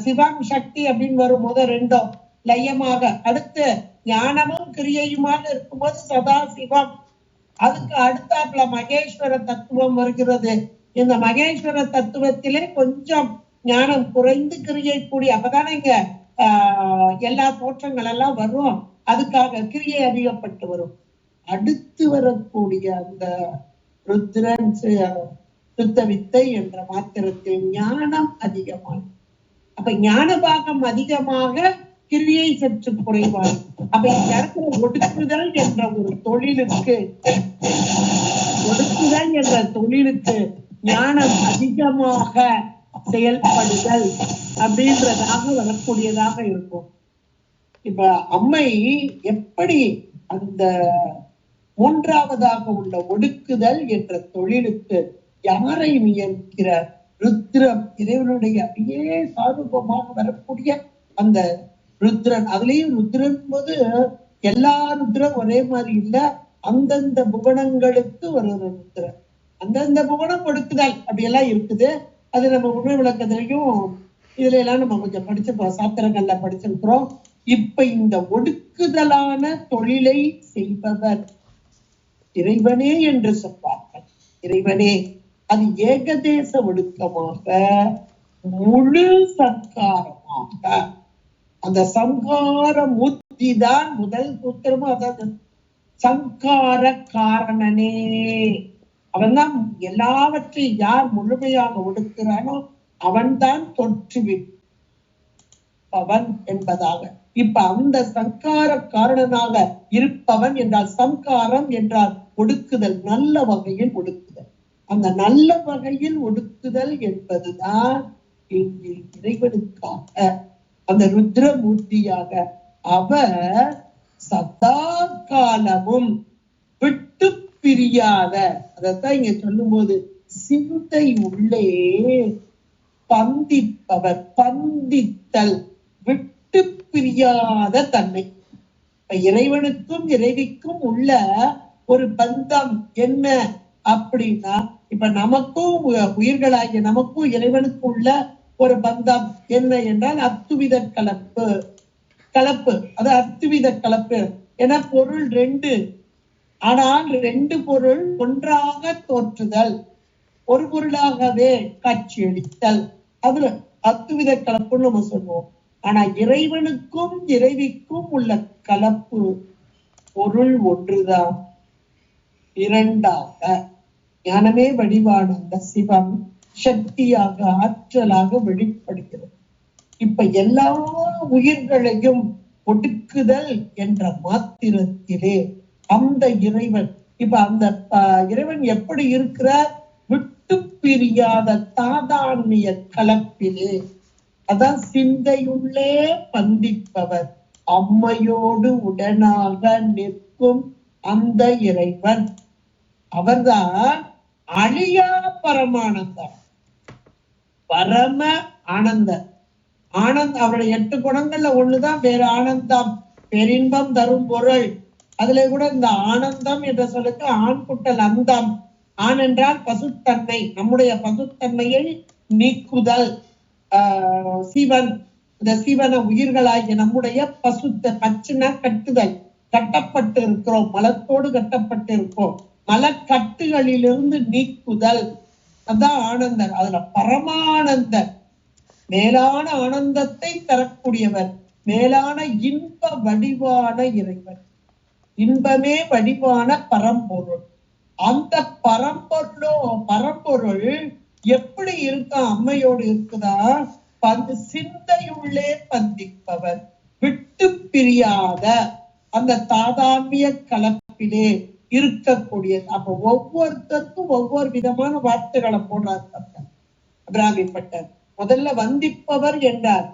சிவம் சக்தி அப்படின்னு வரும்போது ரெண்டும் லயமாக. அடுத்து ஞானமும் கிரியையுமாக இருக்கும்போது சதா சிவம். அதுக்கு அடுத்தாப்புல மகேஸ்வர தத்துவம் வருகிறது. இந்த மகேஸ்வர தத்துவத்திலே கொஞ்சம் ஞானம் குறைந்து கிரியை கூடி, அப்பதானே இங்க எல்லா தோற்றங்கள் எல்லாம் வரும். அதுக்காக கிரியை அதிகப்பட்டு வரும். அடுத்து வரக்கூடிய அந்த ருத்ரன் சுத்த வித்தை என்ற மாத்திரத்தில் ஞானம் அதிகமாக, அப்ப ஞான பாகம் அதிகமாக, கிரியை சற்று குறைவாக. அப்ப இந்த இடத்துல ஒடுக்குதல் என்ற ஒரு தொழிலுக்கு, ஒடுக்குதல் என்ற தொழிலுக்கு ஞானம் அதிகமாக செயல்படுதல் அப்படின்றதாக வரக்கூடியதாக இருக்கும். இப்ப அம்மை எப்படி அந்த மூன்றாவதாக உள்ள ஒடுக்குதல் என்ற தொழிலுக்கு யாரை நியமிக்கிறார்? ருத்ரம், இறைவனுடைய அப்படியே சாரூபமாக வரக்கூடிய அந்த ருத்ரன். அதுலயும் ருத்ரன் போது எல்லா ருத்ரன் ஒரே மாதிரி இல்ல, அந்தந்த புவனங்களுக்கு ஒரு ருத்ரன், அந்தந்த புவனம் ஒடுக்குதல் அப்படியெல்லாம் இருக்குது. அது நம்ம உண்மை விளக்கத்திலையும் இதுல எல்லாம் நம்ம கொஞ்சம் படிச்சிருப்போம், சாத்திரங்கள்ல படிச்சிருக்கிறோம். இப்ப இந்த ஒடுக்குதலான தொழிலை செய்பவர் இறைவனே என்று சொல்வார்கள். இறைவனே. அது ஏகதேச ஒடுக்கமாக, முழு சர்க்காரமாக, அந்த சங்கார மூர்த்தி தான் முதல் சூத்திரமும் அதாவது சங்கார காரணனே. அவன் தான் எல்லாவற்றையும் யார் முழுமையாக ஒடுக்கிறானோ அவன்தான் தோற்றுவிப்பவன் என்பதாக. இப்ப அந்த சங்கார காரணனாக இருப்பவன் என்றால், சங்காரம் என்றால் ஒடுக்குதல், நல்ல வகையில் ஒடுக்குதல். அந்த நல்ல வகையில் ஒடுக்குதல் என்பதுதான் இங்கே இறைவனுக்காக அந்த ருத்ரமூர்த்தியாக அவர் சதா காலமும் விட்டு பிரியாத, அதத்தான் இங்க சொல்லும் போது சிந்தை உள்ளே பந்திப்பவர், பந்தித்தல், விட்டு பிரியாத தன்மை. இறைவனுக்கும் இறைவிக்கும் உள்ள ஒரு பந்தம் என்ன அப்படின்னா, இப்ப நமக்கும் உயிர்களாகிய நமக்கும் இறைவனுக்கும் உள்ள ஒரு பந்தம் என்ன என்றால் அத்துவித கலப்பு. அது அத்துவித கலப்பு என பொருள் ரெண்டு. ஆனால் ரெண்டு பொருள் ஒன்றாக தோற்றுதல், ஒரு பொருளாகவே காட்சியளித்தல், அதுல அத்துவித கலப்புன்னு நம்ம சொல்லுவோம். ஆனா இறைவனுக்கும் இறைவிக்கும் உள்ள கலப்பு பொருள் ஒன்றுதான். இரண்டாக ஞானமே வடிவான அந்த சிவம் சக்தியாக ஆற்றலாக வெளிப்படுகிறது. இப்ப எல்லா உயிர்களையும் ஒடுக்குதல் என்ற மாத்திரத்திலே அந்த இறைவன், இப்ப அந்த இறைவன் எப்படி இருக்கிறார்? விட்டு பிரியாத தாதான்மிய கலப்பிலே, அதான் சிந்தையுள்ளே பந்திப்பவர், அம்மையோடு உடனாக நிற்கும் அந்த இறைவன். அவர்தான் அழியா பரமானந்தம், பரம ஆனந்தம். அவருடைய 8 குணங்கள்ல ஒண்ணுதான் வேற ஆனந்தம், பேரின்பம் தரும் பொருள். அதுல கூட இந்த ஆனந்தம் என்ற சொல்லுக்கு ஆண் குட்டல் அந்தம். ஆண் என்றால் பசுத்தன்மை, நம்முடைய பசுத்தன்மையை நீக்குதல். சிவன், இந்த சிவன உயிர்களாகிய நம்முடைய பச்சுன கட்டுதல், கட்டப்பட்டு இருக்கிறோம், மலத்தோடு கட்டப்பட்டு இருக்கோம், மலக்கட்டுகளிலிருந்து நீக்குதல், அதான் ஆனந்தர். அதுல பரமானந்த மேலான ஆனந்தத்தை தரக்கூடியவர், மேலான இன்ப வடிவான இறைவன், இன்பமே வடிவான பரம்பொருள். அந்த பரம்பொருள் எப்படி இருக்கா? அம்மையோடு இருக்குதா? சிந்தையுள்ளே பந்திப்பவர், விட்டு பிரியாத அந்த தாதான்மிய கலப்பிலே இருக்கக்கூடியது. அப்ப ஒவ்வொருத்தருக்கும் ஒவ்வொரு விதமான வார்த்தைகளை போடுறார் பிராமிப்பட்டர். முதல்ல வந்திப்பவர் என்றார்,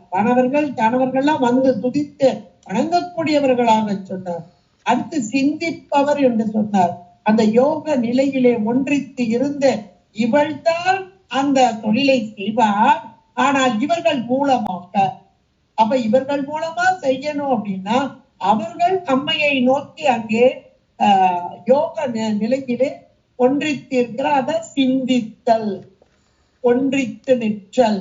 கணவர்கள்லாம் வந்து துதித்து வணங்கக்கூடியவர்களாக சொன்னார். அடுத்து சிந்திப்பவர் என்று சொன்னார், அந்த யோக நிலையிலே ஒன்றித்து இருந்து இவள்தான் அந்த தொழிலை செய்வார், ஆனால் இவர்கள் மூலமாக, அப்ப இவர்கள் மூலமா செய்யணும் அப்படின்னா அவர்கள் அம்மையை நோக்கி அங்கே யோக நிலையிலே ஒன்றித்து இருக்கிற அதை சிந்தித்தல், ஒன்றித்து நிற்றல்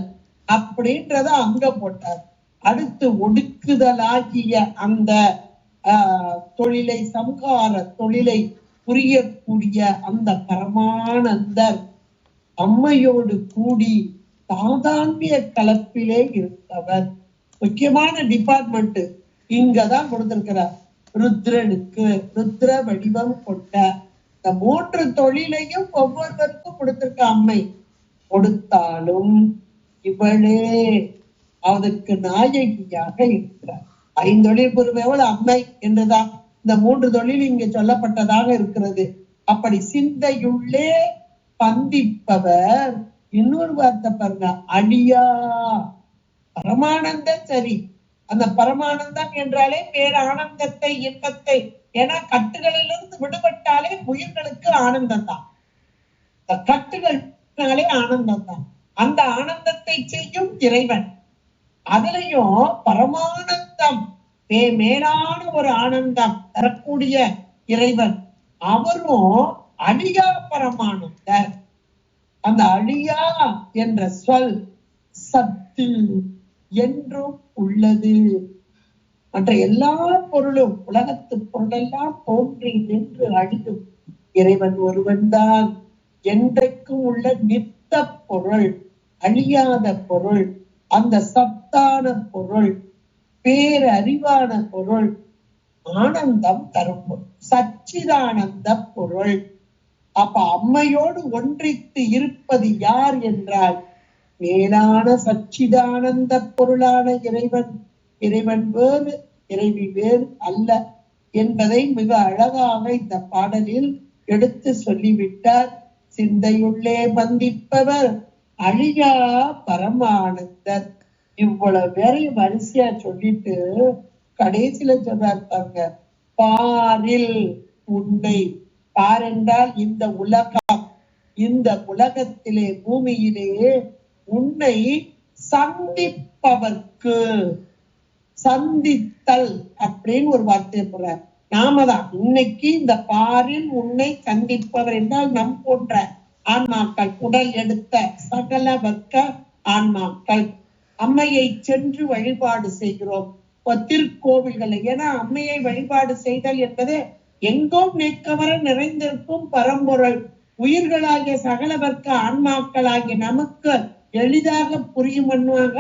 அப்படின்றத அங்க போட்டார். அடுத்து ஒடுக்குதலாகிய அந்த தொழிலை, சம்ஹார தொழிலை புரியக்கூடிய அந்த பரமானந்தர் அம்மையோடு கூடி சாதான்ய கலப்பிலே இருந்தவர். முக்கியமான டிபார்ட்மெண்ட் இங்கதான் கொடுத்திருக்கிறார். ருத்ரனுக்கு ருத்ர வடிவம் கொண்ட இந்த 3 தொழிலையும் ஒவ்வொருவருக்கும் கொடுத்திருக்க அம்மை. கொடுத்தாலும் இவளே அதற்கு நாயகியாக இருக்கிறார். 5 தொழில் புரிபவள் அம்மை என்றுதான் இந்த 3 தொழில் இங்க சொல்லப்பட்டதாக இருக்கிறது. அப்படி சிந்தையுள்ளே பந்திப்பவர். இன்னொரு வார்த்தை பாருங்க, அழியா பரமானந்தம். சரி, அந்த பரமானந்தம் என்றாலே பேர் ஆனந்தத்தை, இன்பத்தை, ஏன்னா கட்டுகளிலிருந்து விடுபட்டாலே உயிர்களுக்கு ஆனந்தம் தான். கட்டுகள்னாலே ஆனந்தம் தான். அந்த ஆனந்தத்தை செய்யும் இறைவன். அதுலயும் பரமானந்தம், மேலான ஒரு ஆனந்தம் தரக்கூடிய இறைவன். அவரும் அழியா பரமானந்தர். அந்த அழியா என்ற சொல் சத்து என்றும் உள்ளது. மற்ற எல்லா பொருளும், உலகத்து பொருளெல்லாம் தோன்றி நின்று அழியும், இறைவன் ஒருவன் தான் என்றைக்கும் உள்ள நித்த பொருள், அழியாத பொருள், அந்த சத்தான பொருள், பேரறிவான பொருள், ஆனந்தம் தரும் பொருள், சச்சிதானந்த பொருள். அப்ப அம்மையோடு ஒன்றித்து இருப்பது யார் என்றால் மேலான சச்சிதானந்த பொருளான இறைவன். இறைவன் வேறு, இறைவி வேறு அல்ல என்பதை மிக அழகாக இந்த பாடலில் எடுத்து சொல்லிவிட்டார். சிந்தையுள்ளே பந்திப்பவர் அழியா பரமானந்தர். இவ்வளவு பேரையும் வரிசையா சொல்லிட்டு கடைசியில சொல்றாரு பாருங்க, பாரில் உன்னை. பார் என்றால் இந்த உலகம். இந்த உலகத்திலே பூமியிலே உன்னை சந்திப்பவர்க்கு, சந்தித்தல் அப்படின்னு ஒரு வார்த்தை போடுற. நாம தான் இன்னைக்கு இந்த பாரில் உன்னை சந்திப்பவர் என்றால் நம் போன்ற ஆன்மாக்கள், உடல் எடுத்த சகல வர்க்க ஆன்மாக்கள் அம்மையை சென்று வழிபாடு செய்கிறோம் திருக்கோவில்களை. ஏன்னா அம்மையை வழிபாடு செய்தல் என்பது எங்கும் நீக்கவர நிறைந்திருக்கும் பரம்பொருள். உயிர்களாகிய சகல வர்க்க ஆன்மாக்களாகிய நமக்கு எளிதாக புரியுமன்னாக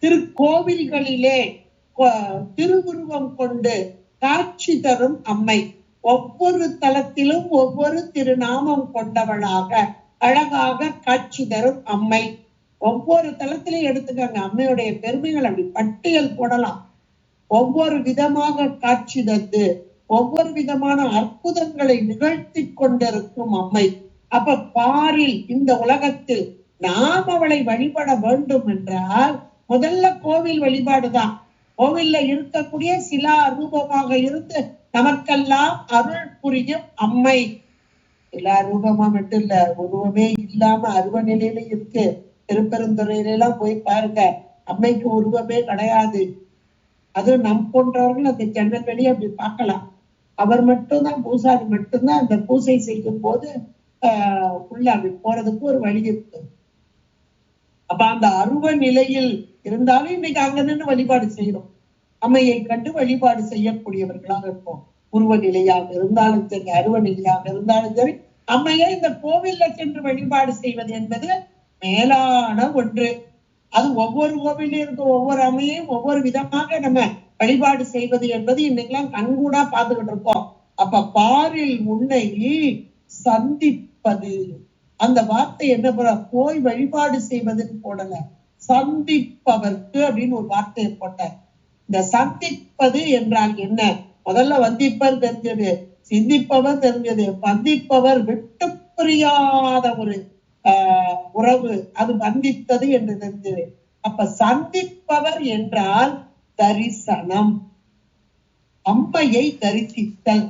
திருக்கோவில்களிலே திருவுருவம் கொண்டு காட்சி தரும் அம்மை. ஒவ்வொரு தலத்திலும் ஒவ்வொரு திருநாமம் கொண்டவளாக அழகாக காட்சி தரும் அம்மை. ஒவ்வொரு தலத்திலையும் எடுத்துக்காங்க அம்மையுடைய பெருமைகள் அப்படி பட்டியல் போடலாம். ஒவ்வொரு விதமாக காட்சி தந்து ஒவ்வொரு விதமான அற்புதங்களை நிகழ்த்தி கொண்டிருக்கும் அம்மை. அப்ப பாரில் இந்த உலகத்தில் நாம் அவளை வழிபட வேண்டும் என்றால் முதல்ல கோவில் வழிபாடுதான். கோவில்ல இருக்கக்கூடிய சிலா ரூபமாக இருந்து நமக்கெல்லாம் அருள் புரியும் அம்மை. சிலா ரூபமா மட்டும் இல்ல, உருவமே இல்லாம அருவ நிலையில இருக்கு. திருப்பெருந்துறையில எல்லாம் போய் பாருங்க, அம்மைக்கு உருவமே கிடையாது. அது நம் போன்றவர்கள் அந்த ஜன்னல் வெளியே அப்படி பார்க்கலாம். அவர் மட்டும்தான், பூசாரி மட்டும்தான் அந்த பூசை செய்யும் போது உள்ள அப்படி போறதுக்கு ஒரு வழி இருக்கு. அப்ப அந்த அருவ நிலையில் இருந்தாலும் இன்னைக்கு அங்க நின்று வழிபாடு செய்யறோம். அம்மையை கண்டு வழிபாடு செய்யக்கூடியவர்களாக இருப்போம். உருவ நிலையாக இருந்தாலும் சரி, அருவ நிலையாக இருந்தாலும் சரி, அம்மையை இந்த கோவில்ல சென்று வழிபாடு செய்வது என்பது மேலான ஒன்று. அது ஒவ்வொரு கோவிலும் இருக்க ஒவ்வொரு அம்மையும் ஒவ்வொரு விதமாக நம்ம வழிபாடு செய்வது என்பது இன்னைக்கெல்லாம் கண்கூடா பார்த்துக்கிட்டு இருக்கோம். அப்ப பாரில் உன்னை சந்திப்பது, அந்த வார்த்தை என்ன போல போய் வழிபாடு செய்வதுன்னு போடல, சந்திப்பவர்க்கு அப்படின்னு ஒரு வார்த்தையை போட்ட. இந்த சந்திப்பது என்றால் என்ன? முதல்ல வந்திப்பர் தெரிஞ்சது, சிந்திப்பவர் தெரிஞ்சது, பந்திப்பவர் விட்டு பிரியாத ஒரு உறவு, அது வந்தித்தது என்று தெரிஞ்சது. அப்ப சந்திப்பவர் என்றால் தரிசனம், அம்மையை தரிசித்தல்.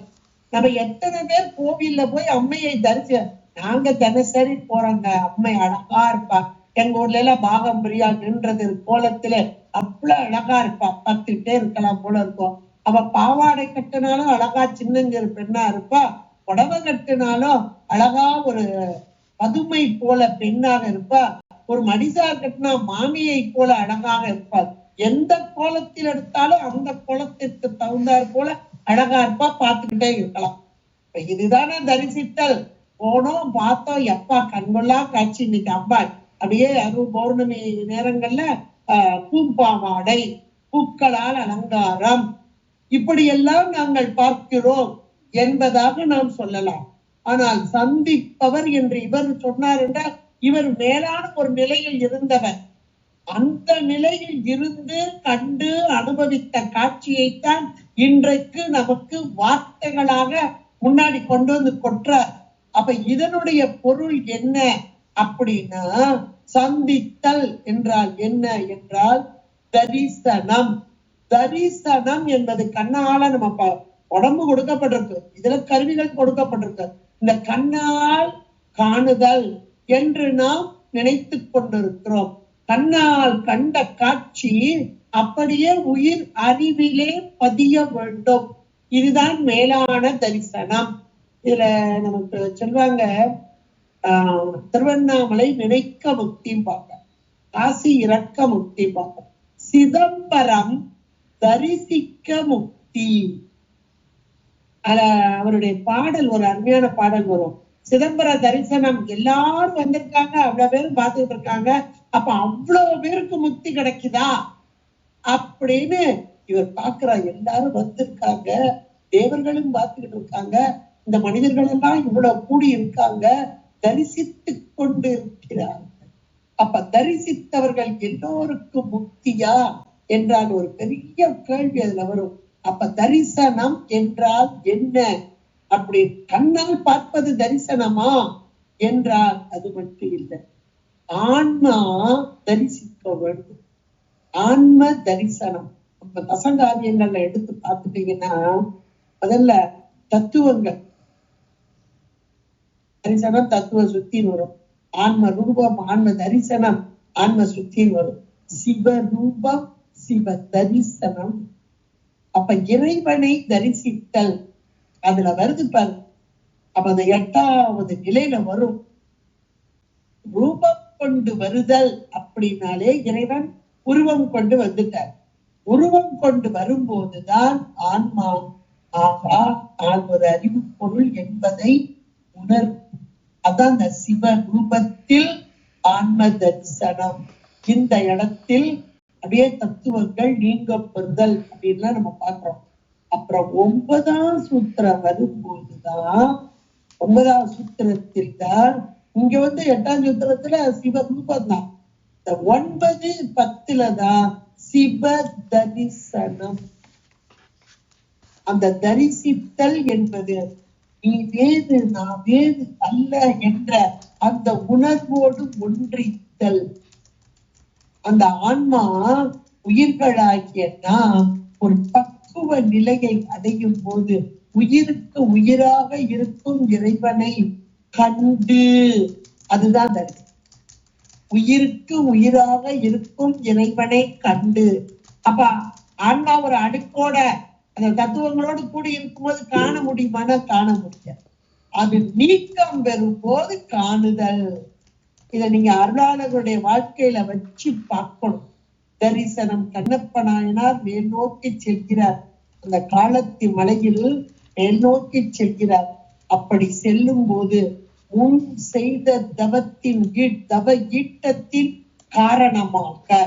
நம்ம எத்தனை பேர் கோவில்ல போய் அம்மையை தரிசி, நாங்க தினசரி போறோங்க, அம்மை அழகா இருப்பா, எங்க ஊர்ல எல்லாம் பாகம்பிரியா நின்றது கோலத்துல அவ்வளவு அழகா இருப்பா, பார்த்துட்டே இருக்கலாம் போல இருக்கும். அவ பாவாடை கட்டினாலும் அழகா சின்னஞ்சிறு பெண்ணா இருப்பா, புடவை கட்டினாலும் அழகா ஒரு பதுமை போல பெண்ணாக இருப்பா, ஒரு மடிசார் கட்டினா மாமியை போல அழகாக இருப்பார். எந்த கோலத்தில் எடுத்தாலும் அந்த கோலத்திற்கு தகுந்தாற் போல அழகா இருப்பா, பார்த்துக்கிட்டே இருக்கலாம். இதுதானே தரிசித்தல். போனோம் பார்த்தோம், எப்பா கண்கொள்ளா காட்சி. இன்னைக்கு அம்மா அப்படியே அருள் பௌர்ணமி நேரங்கள்ல பூம்பாவாடை, பூக்களால் அலங்காரம், இப்படியெல்லாம் நாங்கள் பார்க்கிறோம் என்பதாக நாம் சொல்லலாம். ஆனால் சந்திப்பவர் என்று இவர் சொன்னார் என்றால் இவர் மேலான ஒரு நிலையில் இருந்தவர். அந்த நிலையில் இருந்து கண்டு அனுபவித்த காட்சியைத்தான் இன்றைக்கு நமக்கு வார்த்தைகளாக முன்னாடி கொண்டு வந்து கொற்றார். அப்ப இதனுடைய பொருள் என்ன அப்படின்னா, சந்தித்தல் என்றால் என்ன என்றால் தரிசனம். தரிசனம் என்பது கண்ணால நம்ம உடம்பு கொடுக்கப்பட்டிருக்கு, இதுல கருவிகள் கொடுக்கப்பட்டிருக்கு. இந்த கண்ணால் காணுதல் என்று நாம் நினைத்து கொண்டிருக்கிறோம். கண்ணால் கண்ட காட்சி அப்படியே உயிர் அறிவிலே பதிய வேண்டும். இதுதான் மேலான தரிசனம். இதுல நமக்கு சொல்வாங்க, திருவண்ணாமலை நினைக்க முக்தி பார்க்க, காசி இறக்க முக்தி பார்க்க, சிதம்பரம் தரிசிக்க முக்தி. அவருடைய பாடல் ஒரு அருமையான பாடல் வரும். சிதம்பர தரிசனம் எல்லாரும் வந்திருக்காங்க, அவ்வளவு பேரும் பார்த்துட்டு இருக்காங்க, அப்ப அவ்வளவு பேருக்கு முக்தி கிடைக்குதா அப்படின்னு இவர் பாக்குறா, எல்லாரும் வந்திருக்காங்க, தேவர்களும் பார்த்துக்கிட்டு இருக்காங்க, இந்த மனிதர்கள் எல்லாம் இவ்வளவு கூடி இருக்காங்க, தரிசித்து கொண்டு இருக்கிறார்கள். அப்ப தரிசித்தவர்கள் எல்லோருக்கும் முக்தியா என்றால் ஒரு பெரிய கேள்வி அதுல வரும். அப்ப தரிசனம் என்றால் என்ன? அப்படி கண்ணால் பார்ப்பது தரிசனமா என்றால் அது மட்டும் இல்லை. ஆன்மா தரிசிக்க வேண்டும். ஆன்ம தரிசனம். இப்ப தசங்காரியங்கள்ல எடுத்து பார்த்துட்டீங்கன்னா முதல்ல தத்துவங்கள் தரிசனம், தத்துவ சுத்தி வரும். ஆன்ம ரூபம், ஆன்ம தரிசனம், ஆன்ம சுத்தி வரும். சிவ ரூபம், சிவ தரிசனம். அப்ப இறைவனை தரிசித்தல் அதுல வருது பாரு. அப்ப அந்த 8வது நிலையில வரும். ரூபம் கொண்டு வருதல் அப்படின்னாலே இறைவன் உருவம் கொண்டு வந்துட்டார். உருவம் கொண்டு வரும்போதுதான் ஆன்மா ஆகா நான் ஒரு அறிவு பொருள் என்பதை உணர்வு. அதான் அந்த சிவ ரூபத்தில் ஆன்ம தரிசனம். இந்த இடத்தில் அப்படியே தத்துவங்கள் நீங்க பெறுதல் அப்படின்லாம் நம்ம பார்க்கிறோம். அப்புறம் 9ஆம் சூத்திரம் வரும்போதுதான் 9ஆம் சூத்திரத்தில் தான் இங்க 8ஆம் சூத்திரத்துல சிவரூபம் தான். இந்த 9, 10 தான் சிவ தரிசனம். அந்த தரிசித்தல் என்பது நீ வேறு நான் வேறு அல்ல என்ற அந்த உணர்வோடு ஒன்றித்தல். அந்த ஆன்மா உயிர்களாகிய நாம் ஒரு பக்குவ நிலையை அடையும் போது உயிருக்கு உயிராக இருக்கும் இறைவனை கண்டு, அதுதான் தரிசனம். உயிருக்கு உயிராக இருக்கும் இறைவனை கண்டு. அப்ப ஆன்மா ஒரு அடுக்கோட அந்த தத்துவங்களோடு கூடி இருக்கும்போது காண முடியுமானா காண முடியாது. அது நீக்கம் பெறும் போது காணுதல். இத நீங்க அருளாளர்களுடைய வாழ்க்கையில வச்சு பார்க்கணும். தரிசனம். கண்ணப்ப நாயனார் மேல் நோக்கி செல்கிறார். அந்த காலத்தி மலையில் மேல் நோக்கி செல்கிறார். அப்படி செல்லும் போது முன் செய்த தவத்தின் தவ ஈட்டத்தின் காரணமாக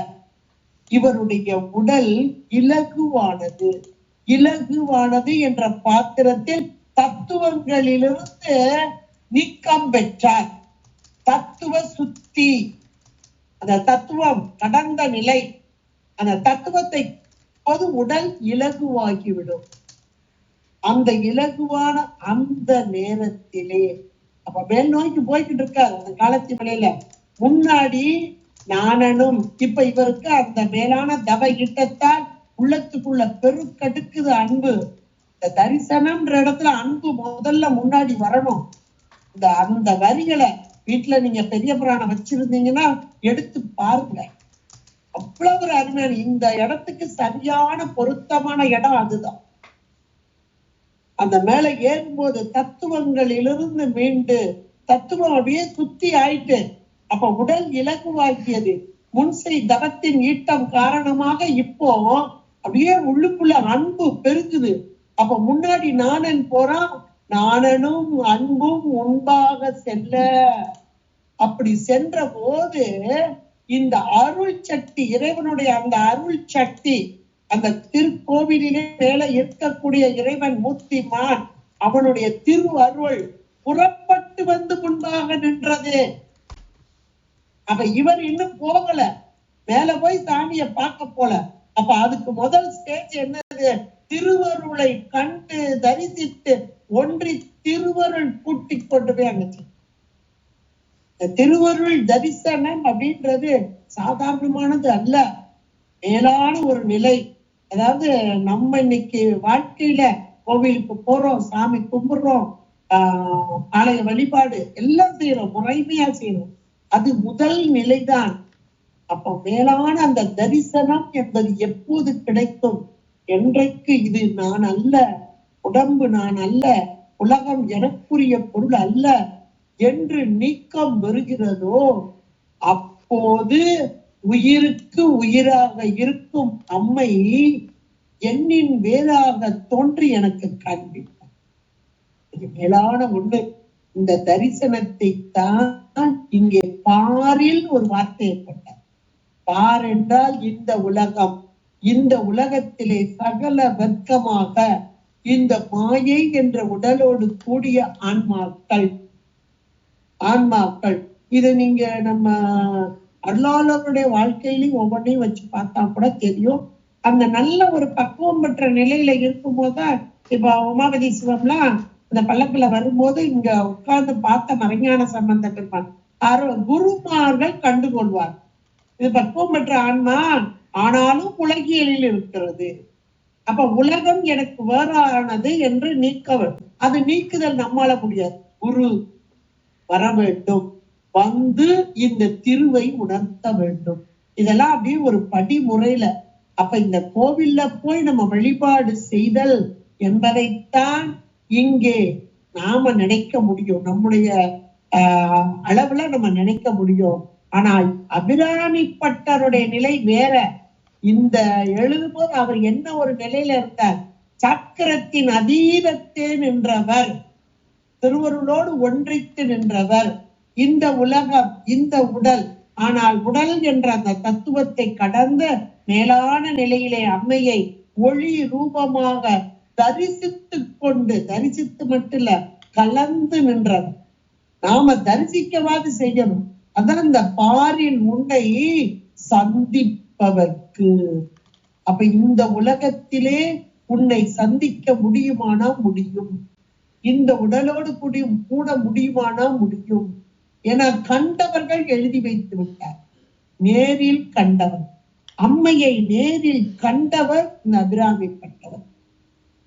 இவருடைய உடல் இலகுவானது. இலகுவானது என்ற பாத்திரத்தில் தத்துவங்களிலிருந்து நீக்கம் பெற்றார். தத்துவ சுத்தி. அந்த தத்துவம் கடந்த நிலை. அந்த தத்துவத்தை பொது உடல் இலகுவாகிவிடும். அந்த இலகுவான அந்த நேரத்திலே அப்ப மேல் நோக்கி போய்கிட்டு இருக்காரு அந்த காலத்தி மலையில. முன்னாடி நாணனும் இப்ப இவருக்கு அந்த மேலான தவ ஈட்டத்தால் உள்ளத்துக்குள்ள பெருக்கடுக்குது அன்பு. இந்த தரிசனம்ன்ற இடத்துல அன்பு முதல்ல முன்னாடி வரணும். அந்த வரிகளை வீட்டுல நீங்க பெரிய புராணம் வச்சிருந்தீங்கன்னா எடுத்து பாருங்க. அவ்வளவு ஒரு அருமையான இந்த இடத்துக்கு சரியான பொருத்தமான இடம் அதுதான். அந்த மேல ஏறும்போது தத்துவங்களிலிருந்து மீண்டு தத்துவம் அப்படியே சுத்தி ஆயிட்டு அப்ப உடல் இலகுவாக்கியது. முன்செய் தவத்தின் ஈட்டம் காரணமாக இப்போ அப்படியே உள்ளுக்குள்ள அன்பு பெருகுது. அப்ப முன்னாடி நாணன் போறான், நாணனும் அன்பும் முன்பாக செல்ல. அப்படி சென்ற போது இந்த அருள் சக்தி, இறைவனுடைய அந்த அருள் சக்தி, அந்த திருக்கோவிலிலே மேல இருக்கக்கூடிய இறைவன் மூர்த்திமான் அவனுடைய திரு அருள் புறப்பட்டு வந்து முன்பாக நின்றது. அப்ப இவர் இன்னும் போகல, மேல போய் சாமிய பார்க்க போல. அப்ப அதுக்கு முதல் ஸ்டேஜ் என்னது? திருவருளை கண்டு தரிசித்து ஒன்றி திருவருள் கூட்டி கொண்டு போய் அங்கச்சு. இந்த திருவருள் தரிசனம் அப்படின்றது சாதாரணமானது அல்ல, மேலான ஒரு நிலை. அதாவது நம்ம இன்னைக்கு வாழ்க்கையில கோவிலுக்கு போறோம், சாமி கும்பிடுறோம், ஆலய வழிபாடு எல்லாம் செய்யறோம், முறைமையா செய்யறோம். அது முதல் நிலைதான். அப்ப மேலான அந்த தரிசனம் என்பது எப்போது கிடைக்கும்? என்றைக்கு இது நான் அல்ல, உடம்பு நான் அல்ல, உலகம் எனக்குரிய பொருள் அல்ல என்று நீக்கம் வருகிறதோ அப்போது உயிருக்கு உயிராக இருக்கும் அம்மை என்னின் வேறாக தோன்றி எனக்கு காண்பித்தார். இது மேலான ஒண்ணு. இந்த தரிசனத்தை தான் இங்கே பாரில் ஒரு வார்த்தையை போட்டார். பார் என்றால் இந்த உலகம், இந்த உலகத்திலே சகல வர்க்கமாக இந்த மாயை என்ற உடலோடு கூடிய ஆன்மாக்கள் இதை நீங்க நம்ம அருளாளருடைய வாழ்க்கையிலையும் ஒவ்வொன்றையும் வச்சு பார்த்தா கூட தெரியும். அந்த நல்ல ஒரு பக்குவம் பெற்ற நிலையில இருக்கும் போதுதான் இப்ப உமாபதி சிவம்லாம் அந்த பல்லக்குல வரும்போது இங்க உட்கார்ந்து பார்த்த மறைஞான சம்பந்தம் இருப்பான். குருமார்கள் கண்டுகொள்வார். இது பக்குவம் பெற்ற ஆன்மா, ஆனாலும் உலகியலில் இருக்கிறது. அப்ப உலகம் எனக்கு வேறானது என்று நீக்க வேண்டும். அது நீக்குதல் நம்மால முடியாது. குரு வர வேண்டும், வந்து இந்த திருவை உணர்த்த வேண்டும். இதெல்லாம் அப்படியே ஒரு படிமுறையில. அப்ப இந்த கோவில்ல போய் நம்ம வழிபாடு செய்தல் என்பதைத்தான் இங்கே நாம நினைக்க முடியும். நம்முடைய அளவுல நம்ம நினைக்க முடியும். ஆனால் அபிராமிப்பட்டருடைய நிலை வேற. இந்த எழுதும்போது அவர் என்ன ஒரு நிலையில இருந்தார்? சக்கரத்தின் அதீதத்தே நின்றவர், திருவருளோடு ஒன்றித்து நின்றவர். இந்த உலகம், இந்த உடல், ஆனால் உடல் என்ற அந்த தத்துவத்தை கடந்த மேலான நிலையிலே அம்மையை ஒளி ரூபமாக தரிசித்து கொண்டு, தரிசித்து மட்டும் இல்ல, கலந்து நின்றவர். நாம தரிசிக்கவாது செய்யணும். அதான் இந்த பாரில் உன்னை சந்திப்பவர்க்கு. அப்ப இந்த உலகத்திலே உன்னை சந்திக்க முடியுமானா முடியும். இந்த உடலோடு கூட முடியுமானா முடியும். என கண்டவர்கள் எழுதி வைத்து விட்டார். நேரில் கண்டவர், அம்மையை நேரில் கண்டவர் இந்த அபிராமிப்பட்டவர்.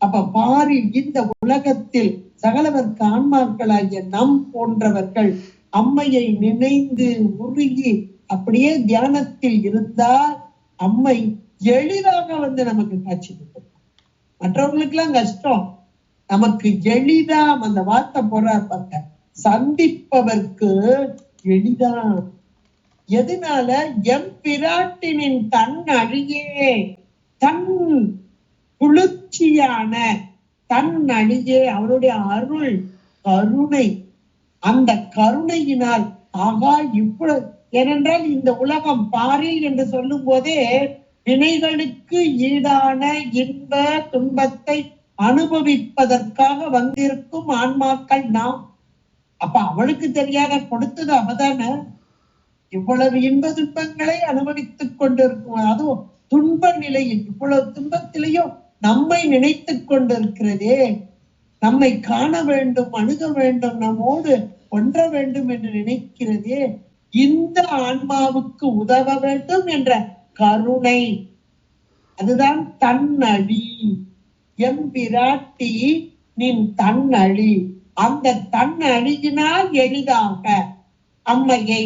அப்ப பாரில் இந்த உலகத்தில் சகலவர்க்கு ஆன்மாக்களாகிய நம் போன்றவர்கள் அம்மையை நினைந்து உருகி அப்படியே தியானத்தில் இருந்தால் அம்மை எளிதாக வந்து நமக்கு காட்சி கொடுக்கும். மற்றவங்களுக்கு எல்லாம் கஷ்டம், நமக்கு எளிதா. அந்த வார்த்தை போறாப்பட்ட சந்திப்பவர்க்கு எளிதா. எதனால? எம்பிராட்டினின் தன் அழியே, தன் குளிர்ச்சியான தன் அழியே, அவருடைய அருள் கருணை, அந்த கருணையினால் ஆகா இவ்வளவு. ஏனென்றால் இந்த உலகம் பாரில் என்று சொல்லும் போதே வினைகளுக்கு ஈடான இன்ப துன்பத்தை அனுபவிப்பதற்காக வந்திருக்கும் ஆன்மாக்கள் நாம். அப்ப அவளுக்கு தெரியாத கொடுத்தது அவதானே. இவ்வளவு இன்ப துன்பங்களை அனுபவித்துக் கொண்டிருக்கும், அதுவும் துன்ப நிலையில் இவ்வளவு துன்பத்திலையும் நம்மை நினைத்துக் கொண்டிருக்கிறதே, நம்மை காண வேண்டும், அணுக வேண்டும், நம்மோடு ஒன்ற வேண்டும் என்று நினைக்கிறதே, இந்த ஆன்மாவுக்கு உதவ வேண்டும் என்ற கருணை. அதுதான் தன்னழி. எம்பிராட்டி நின் தன்னழி. அந்த தன்னழியினால் எளிதாக அம்மையை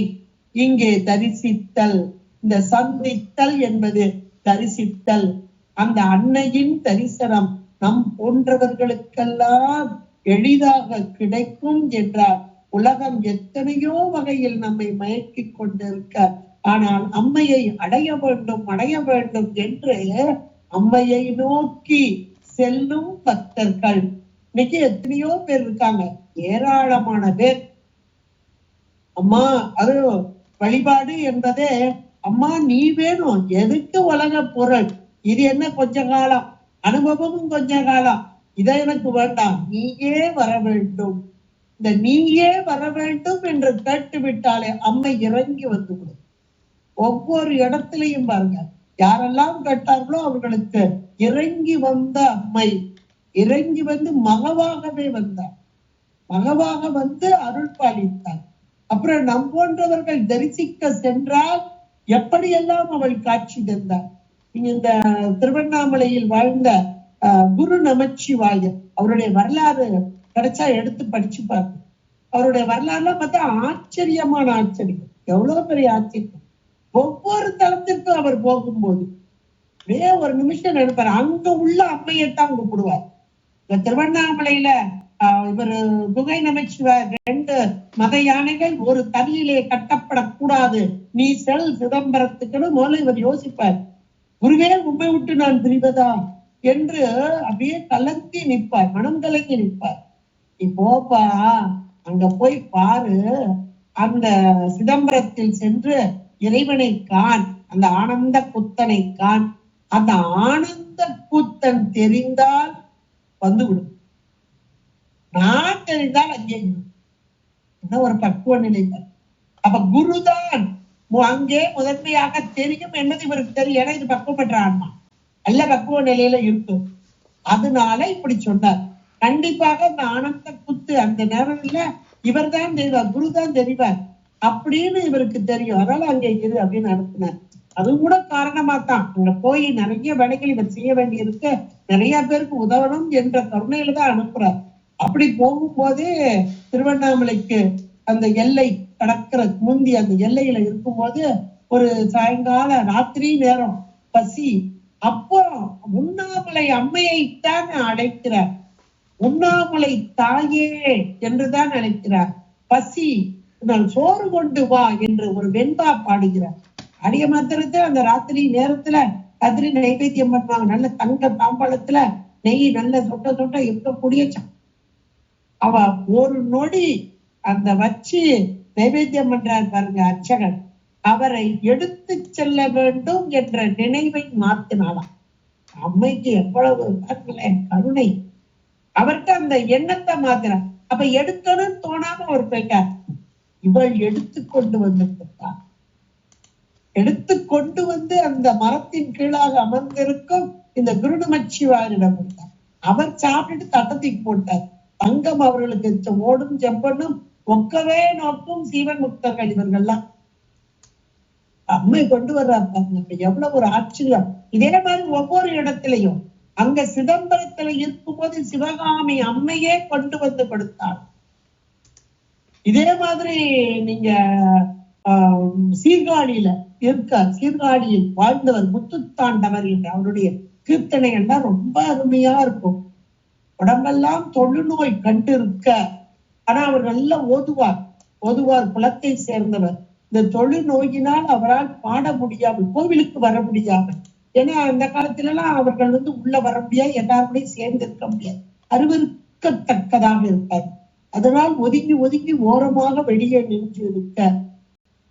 இங்கே தரிசித்தல். இந்த சந்தித்தல் என்பது தரிசித்தல். அந்த அன்னையின் தரிசனம் நம் போன்றவர்களுக்கெல்லாம் எளிதாக கிடைக்கும் என்றார். உலகம் எத்தனையோ வகையில் நம்மை மயக்கி கொண்டிருக்க, ஆனால் அம்மையை அடைய வேண்டும் என்று அம்மையை நோக்கி செல்லும் பக்தர்கள் இன்னைக்கு எத்தனையோ பேர் இருக்காங்க, ஏராளமான பேர். அம்மா அது வழிபாடு என்பதே, அம்மா நீ வேணும், எதுக்கு உலக பொருள், இது என்ன கொஞ்ச காலம் அனுபவமும் கொஞ்ச காலம், இதை எனக்கு வேண்டாம், நீயே வர வேண்டும். இந்த நீயே வர வேண்டும் என்று கேட்டு விட்டாலே அம்மை இறங்கி வந்து விடும். ஒவ்வொரு இடத்திலையும் பாருங்க, யாரெல்லாம் கேட்டார்களோ அவர்களுக்கு இறங்கி வந்த அம்மை, இறங்கி வந்து மகவாகவே வந்தார், மகவாக வந்து அருள் பாலித்தார். அப்புறம் நம் போன்றவர்கள் தரிசிக்க சென்றால் எப்படியெல்லாம் அவள் காட்சி தந்தார். நீங்க இந்த திருவண்ணாமலையில் வாழ்ந்த குரு நமச்சிவாயர், அவருடைய வரலாறு கிடைச்சா எடுத்து படிச்சு பாருங்க. அவருடைய வரலாறுலாம் பார்த்தா ஆச்சரியமான ஆச்சரியம், எவ்வளவு பெரிய ஆச்சரியம். ஒவ்வொரு தளத்திற்கும் அவர் போகும்போது ஒரு நிமிஷம் நினைப்பார், அங்க உள்ள அம்மையத்தான் கூப்பிடுவார். இந்த திருவண்ணாமலையில இவர் குகை நமச்சிவார் 2 மத யானைகள் ஒரு தனியிலே கட்டப்படக்கூடாது, நீ செல் சிதம்பரத்துக்குன்னு முதல்ல இவர் யோசிப்பார். குருவே உண்மை விட்டு நான் பிரிவதா என்று அப்படியே கலங்கி நிற்பார், மனம் கலங்கி நிற்பார். நீ போப்பா, அங்க போய் பாரு, அந்த சிதம்பரத்தில் சென்று இறைவனை காண், அந்த ஆனந்த புத்தனை காண், அந்த ஆனந்த கூத்தன் தெரிந்தால் வந்துவிடும், நான் தெரிந்தால் அங்கே ஒரு பக்குவ நிலை. அப்ப குருதான் அங்கே முதன்மையாக தெரியும் என்பது இவருக்கு தெரியும். ஏன்னா இது பக்குவப்பட்ட ஆன்மா நல்ல பக்குவ நிலையில இருக்கும். அதனால இப்படி சொன்னார். கண்டிப்பாக அந்த ஆனந்த குத்து அந்த நேரம்ல இவர் தான் தெரிவார், குருதான் தெரிவார் அப்படின்னு இவருக்கு தெரியும். அதனால அங்கே இரு அப்படின்னு அனுப்பினார். அது கூட காரணமா தான் அங்க போய் நிறைய வேலைகள் இவர் செய்ய வேண்டி இருக்க, நிறைய பேருக்கு உதவணும் என்ற கருணையில தான் அனுப்புறார். அப்படி போகும்போதே திருவண்ணாமலைக்கு அந்த எல்லை கடக்கிற முந்தி அந்த எல்லையில இருக்கும்போது ஒரு சாயங்கால ராத்திரி நேரம் பசி. அப்போ உண்ணாமலை அம்மையைத்தான் அழைக்கிறார். உண்ணாமலை தாயே என்றுதான் அழைக்கிறார். பசி, நான் சோறு கொண்டு வா என்று ஒரு வெண்பா பாடுகிறார். அடிய மாத்திரத்தை அந்த ராத்திரி நேரத்துல கதிரி நைவேத்தியம் பண்ணுவாங்க. நல்ல தங்க தாம்பாளத்துல நெய் நல்ல சொட்ட சொட்ட இருக்கக்கூடிய அவ ஒரு நொடி அந்த வச்சு நைவேத்தியம் பண்றார் பாருங்க அர்ச்சகன், அவரை எடுத்து செல்ல வேண்டும் என்ற நினைவை மாத்தினாலாம். அம்மைக்கு எவ்வளவு கருணை, அவர்கிட்ட அந்த எண்ணத்தை மாத்தினார். அப்ப எடுக்கணும்னு தோணாம அவர் போயிட்டார். இவள் எடுத்து கொண்டு வந்திருக்கார். எடுத்து கொண்டு வந்து அந்த மரத்தின் கீழாக அமர்ந்திருக்கும் இந்த குரு நமச்சிவாயனிடம் கொடுத்தார். அவர் சாப்பிட்டு தட்டத்துக்கு போட்டார். தங்கம் அவர்களுக்கு ஓடும் செம்பனும் ஒக்கவே நோக்கும் சீவன் முக்தர்கள் இவர்கள்லாம். அம்மை கொண்டு வர்றாங்க. எவ்வளவு ஒரு ஆச்சரியம். இதே மாதிரி ஒவ்வொரு இடத்திலையும் அங்க சிதம்பரத்துல இருக்கும்போது சிவகாமி அம்மையே கொண்டு வந்து கொடுத்தாள். இதே மாதிரி நீங்க சீர்காழியில இருக்கார். சீர்காழியில் வாழ்ந்தவர் முத்துத்தாண்டவர் என்ற அவருடைய கீர்த்தனைகள்லாம் ரொம்ப அருமையா இருக்கும். உடம்பெல்லாம் தொழுநோய் கண்டு இருக்க, ஆனா அவர் நல்லா ஓதுவார் குலத்தை சேர்ந்தவர். இந்த தொழுநோயினால் அவரால் பாட முடியாமல், கோவிலுக்கு வர முடியாமல், ஏன்னா அந்த காலத்துல எல்லாம் அவர்கள் உள்ள வர முடியாது, எல்லாருடையும் சேர்ந்து இருக்க முடியாது, அருவருக்கத்தக்கதாக இருப்பார். அதனால் ஒதுங்கி ஒதுங்கி ஓரமாக வெளியே நின்று இருக்க,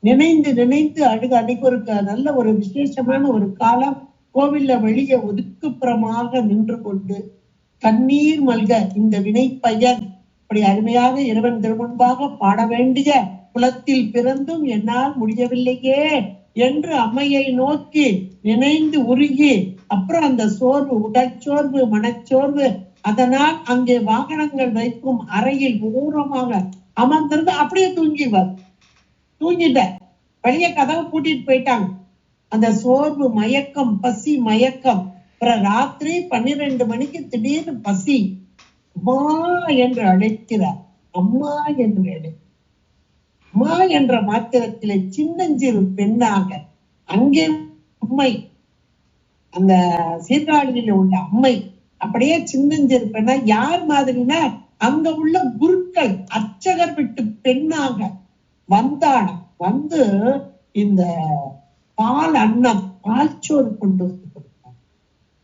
நினைந்து அழுக. அன்னைக்கு ஒரு நல்ல ஒரு விசேஷமான ஒரு காலம். கோவில்ல வெளியே ஒதுக்குப்புறமாக நின்று கொண்டு கண்ணீர் மல்க இந்த வினை பயன் அப்படி அருமையாக இறைவன் திருமுன்பாக பாட வேண்டிய குலத்தில் பிறந்தும் என்னால் முடியவில்லையே என்று அம்மையை நோக்கி நினைந்து உருகி, அப்புறம் அந்த சோர்வு, உடற்சோர்வு, மனச்சோர்வு, அதனால் அங்கே வாகனங்கள் வைக்கும் அறையில் ஓரமாக அமர்ந்திருந்து அப்படியே தூங்கிட்ட. வெளியே கதவை பூட்டிட்டு போயிட்டாங்க. அந்த சோர்வு, மயக்கம், பசி மயக்கம். அப்புறம் ராத்திரி 12 மணிக்கு திடீர்னு பசி. அம்மா என்று அழைக்கிறார். அம்மா என்று அம்மா என்ற மாத்திரத்திலே சின்னஞ்சிறு பெண்ணாக அங்கே அம்மை, அந்த சீர்காழியில உள்ள அம்மை அப்படியே சின்னஞ்சிறு பெண்ணா. யார் மாதிரினா அங்க உள்ள குருக்கள் அர்ச்சகர் விட்டு பெண்ணாக வந்தான. வந்து இந்த பால் அன்னம், பால் சோறு கொண்டு வந்து கொடுத்தாங்க.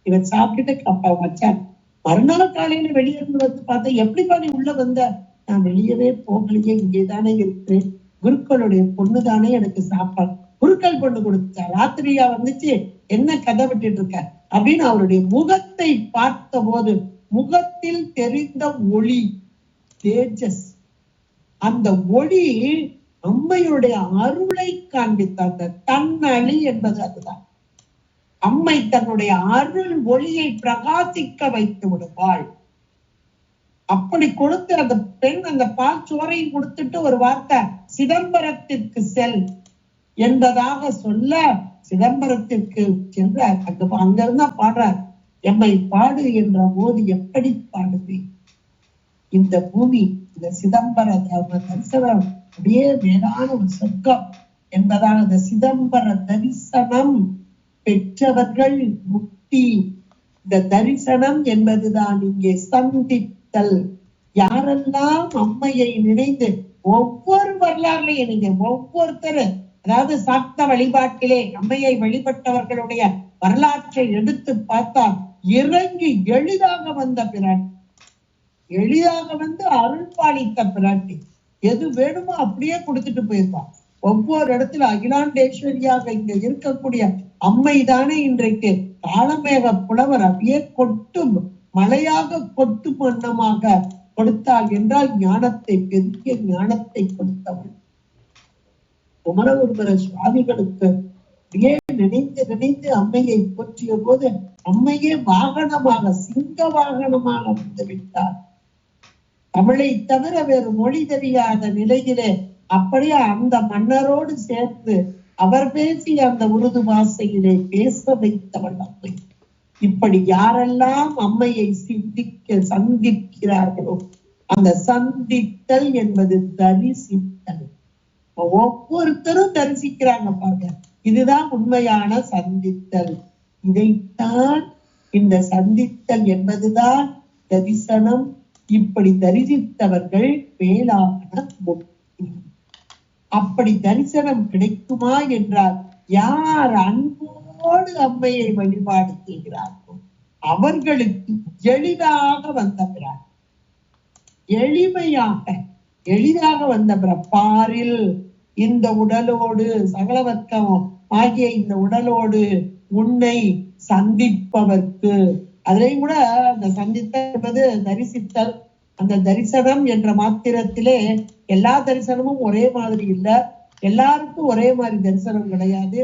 இவன் சாப்பிட்டுட்டு அப்பா வச்சான். மறுநாள் காலையில வெளியிருந்து வந்து பார்த்தா, எப்படிப்பா நீ உள்ள வந்த? நான் வெளியவே போகலையே, இங்கேதானே இருக்கிறேன், குருக்களுடைய பொண்ணுதானே எனக்கு சாப்பாடு, குருக்கள் பொண்ணு கொடுத்தா, ராத்திரியா வந்துச்சு, என்ன கதை விட்டுட்டு இருக்க அப்படின்னு அவருடைய முகத்தை பார்த்த போது முகத்தில் தெரிந்த ஒளி, தேஜஸ், அந்த ஒளி அம்மையுடைய அருளை காண்பித்த அந்த தன்னழி என்பது அதுதான். அம்மை தன்னுடைய அருள் ஒளியை பிரகாசிக்க வைத்து விடுவாள். அப்படி கொடுத்து அந்த பெண் அந்த பால் சோறையும் கொடுத்துட்டு ஒரு வார்த்தை, சிதம்பரத்திற்கு செல் என்பதாக சொல்ல, சிதம்பரத்திற்கு சென்றார். அங்க இருந்தா பாடுறார், எம்மை பாடு என்ற போது எப்படி பாடுவேன், இந்த பூமி, இந்த சிதம்பர தரிசனம் அப்படியே மேலான ஒரு சொர்க்கம் என்பதாக இந்த சிதம்பர தரிசனம் பெற்றவர்கள் முக்தி. இந்த தரிசனம் என்பதுதான் இங்கே சந்தித்தல். யாரெல்லாம் அம்மையை நினைந்து ஒவ்வொரு வரலாறுலையும் நீங்க ஒவ்வொருத்தர், அதாவது சாக்த வழிபாட்டிலே அம்மையை வழிபட்டவர்களுடைய வரலாற்றை எடுத்து பார்த்தால் இறங்கி எளிதாக வந்த பிராட்டி, எளிதாக வந்து அருள் பாலித்த பிராட்டி, எது வேணுமோ அப்படியே கொடுத்துட்டு போயிருப்பான். ஒவ்வொரு இடத்துல அகிலாண்டேஸ்வரியாக இங்க இருக்கக்கூடிய அம்மை தானே இன்றைக்கு காலமேக புலவர் அப்படியே கொட்டும் மழையாக கொட்டும் வண்ணமாக கொடுத்தாள் என்றால் ஞானத்தை, பெரிய ஞானத்தை கொடுத்தவள். குமரகுருபர சுவாமிகளுக்கு அப்படியே நினைந்து நினைந்து அம்மையை போற்றிய போது அம்மையே வாகனமாக, சிங்க வாகனமாக வந்து விட்டார். தமிழை தவிர வேறு மொழி தெரியாத நிலையிலே அப்படியே அந்த மன்னரோடு சேர்ந்து அவர் பேசிய அந்த உருது பாஷையிலே பேச வைத்தவள் அம்மை. இப்படி யாரெல்லாம் அம்மையை சந்திக்கிறார்களோ, அந்த சந்தித்தல் என்பது தரிசித்தல். ஒவ்வொருத்தரும் தரிசிக்கிறாங்க பாருங்க, இதுதான் உண்மையான சந்தித்தல். இதைத்தான் இந்த சந்தித்தல் என்பதுதான் தரிசனம். இப்படி தரிசித்தவர்கள் மேலான முக்தி. அப்படி தரிசனம் கிடைக்குமா என்றால், யார் அன்போடு அம்மையை வழிபாடு செய்கிறார்களோ அவர்களுக்கு எளிதாக வந்தவரார், எளிதாக வந்தவரார். பாரில் இந்த உடலோடு சகலவர்க்கம் ஆகிய இந்த உடலோடு உன்னை சந்திப்பவர்க்கு, அதிலையும் கூட அந்த சந்தித்தல் என்பது தரிசித்தல். அந்த தரிசனம் என்ற மாத்திரத்திலே எல்லா தரிசனமும் ஒரே மாதிரி இல்லை, எல்லாருக்கும் ஒரே மாதிரி தரிசனம் கிடையாது.